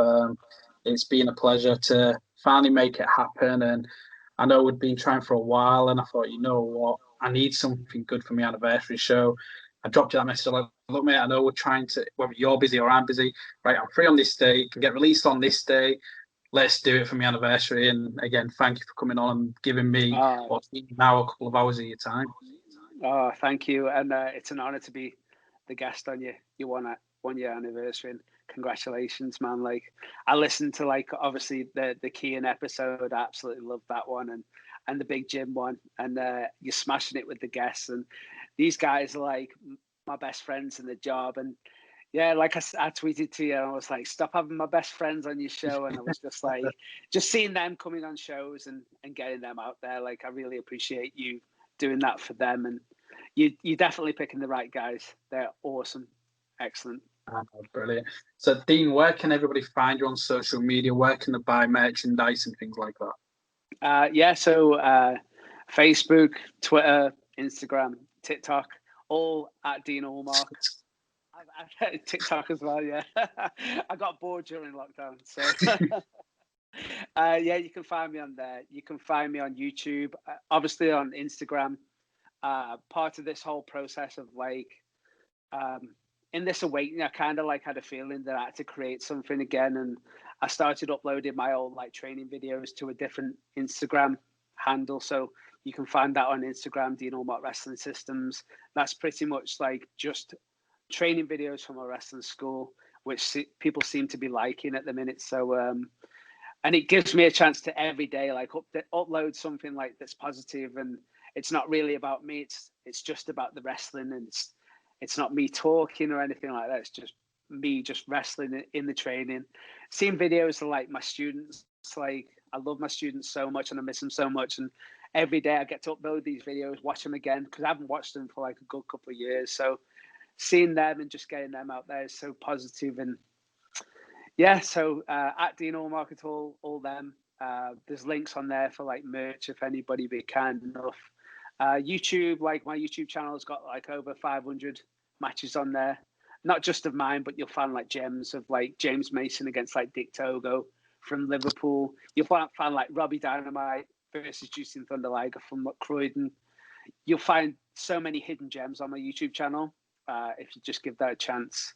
It's been a pleasure to finally make it happen. And I know we'd been trying for a while, and I thought, you know what, I need something good for my anniversary show. I dropped you that message like, look, mate, I know we're trying to, whether you're busy or I'm busy, right? I'm free on this day, it can get released on this day. Let's do it for my anniversary. And again, thank you for coming on and giving me what's now a couple of hours of your time.
Oh, thank you. And it's an honor to be the guest on your 1 year anniversary. And congratulations, man. Like, I listened to like obviously the Kean episode. I absolutely loved that one, and the Big Jim one. And you're smashing it with the guests. And these guys are like my best friends in the job. And yeah, like I tweeted to you, and I was like, stop having my best friends on your show. And I was just like, just seeing them coming on shows and getting them out there. Like, I really appreciate you doing that for them. And you're definitely picking the right guys. They're awesome. Excellent.
Oh, brilliant. So, Dean, where can everybody find you on social media? Where can they buy merchandise and things like that?
So Facebook, Twitter, Instagram, TikTok, all at Dean Allmark. I've TikTok as well, yeah. I got bored during lockdown, so you can find me on there. You can find me on YouTube, obviously on Instagram. Part of this whole process of like, in this awakening, I kind of like had a feeling that I had to create something again, and I started uploading my old like training videos to a different Instagram handle. So you can find that on Instagram, Dean Allmark Wrestling Systems. That's pretty much like just training videos from a wrestling school, which people seem to be liking at the minute. So, and it gives me a chance to every day like upload something like that's positive, and it's not really about me. It's just about the wrestling, and it's not me talking or anything like that. It's just me just wrestling in the training, seeing videos of like my students. Like, I love my students so much, and I miss them so much, and every day I get to upload these videos, watch them again, because I haven't watched them for like a good couple of years. So seeing them and just getting them out there is so positive. And yeah, so at Dean Allmark at all them. There's links on there for like merch if anybody be kind enough. YouTube, like my YouTube channel has got like over 500 matches on there, not just of mine, but you'll find like gems of like James Mason against like Dick Togo from Liverpool. You'll find like Robbie Dynamite versus Jushin Thunder Liger from Croydon. You'll find so many hidden gems on my YouTube channel if you just give that a chance.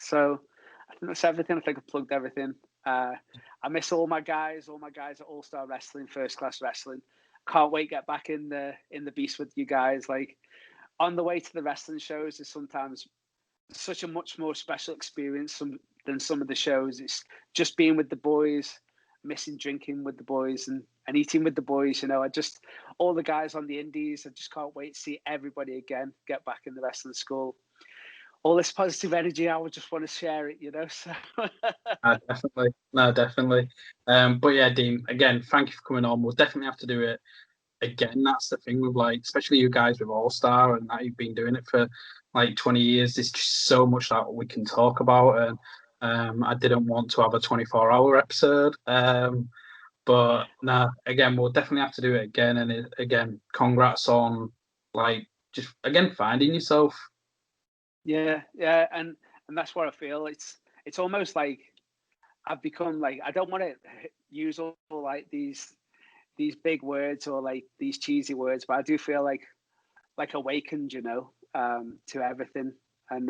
So I think that's everything. I think I've plugged everything. I miss all my guys at All Star Wrestling, First Class Wrestling. Can't wait to get back in the beast with you guys. Like, on the way to the wrestling shows is sometimes such a much more special experience than some of the shows. It's just being with the boys, missing drinking with the boys and eating with the boys. You know, all the guys on the indies, I just can't wait to see everybody again, get back in the wrestling school. All this positive energy, I would just want to share it, you know. So
Definitely. No, definitely. But yeah, Dean, again, thank you for coming on. We'll definitely have to do it again. That's the thing with, like, especially you guys with All Star, and that you've been doing it for like 20 years. There's just so much that we can talk about, and I didn't want to have a 24-hour episode. But no, again, we'll definitely have to do it again. And again, congrats on, like, just again finding yourself.
Yeah, and that's what I feel. It's almost like I've become, like, I don't want to use all like these big words or like these cheesy words, but I do feel like awakened, you know, to everything. And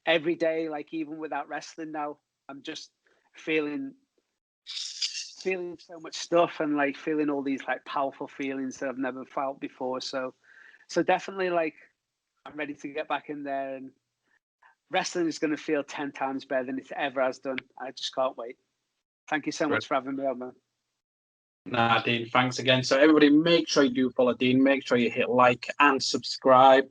every day, like, even without wrestling now, I'm just feeling so much stuff, and like feeling all these like powerful feelings that I've never felt before. So definitely, like, I'm ready to get back in there, and wrestling is going to feel 10 times better than it ever has done. I just can't wait. Thank you so much for having me on, man.
Nah, Dean, thanks again. So everybody, make sure you do follow Dean. Make sure you hit like and subscribe.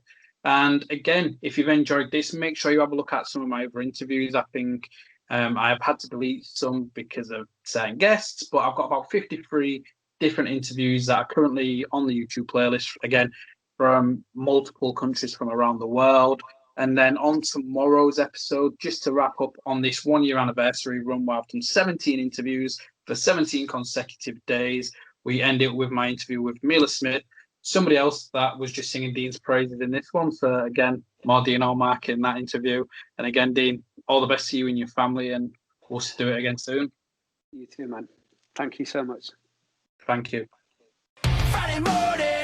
And again, if you've enjoyed this, make sure you have a look at some of my other interviews. I think I've had to delete some because of certain guests, but I've got about 53 different interviews that are currently on the YouTube playlist, again, from multiple countries from around the world. And then on tomorrow's episode, just to wrap up on this 1-year anniversary run where I've done 17 interviews for 17 consecutive days, we end it with my interview with Mila Smith, somebody else that was just singing Dean's praises in this one. So again, more Dean Allmark in that interview. And again, Dean, all the best to you and your family, and we'll do it again soon.
You too, man. Thank you so much.
Thank you.
Friday morning.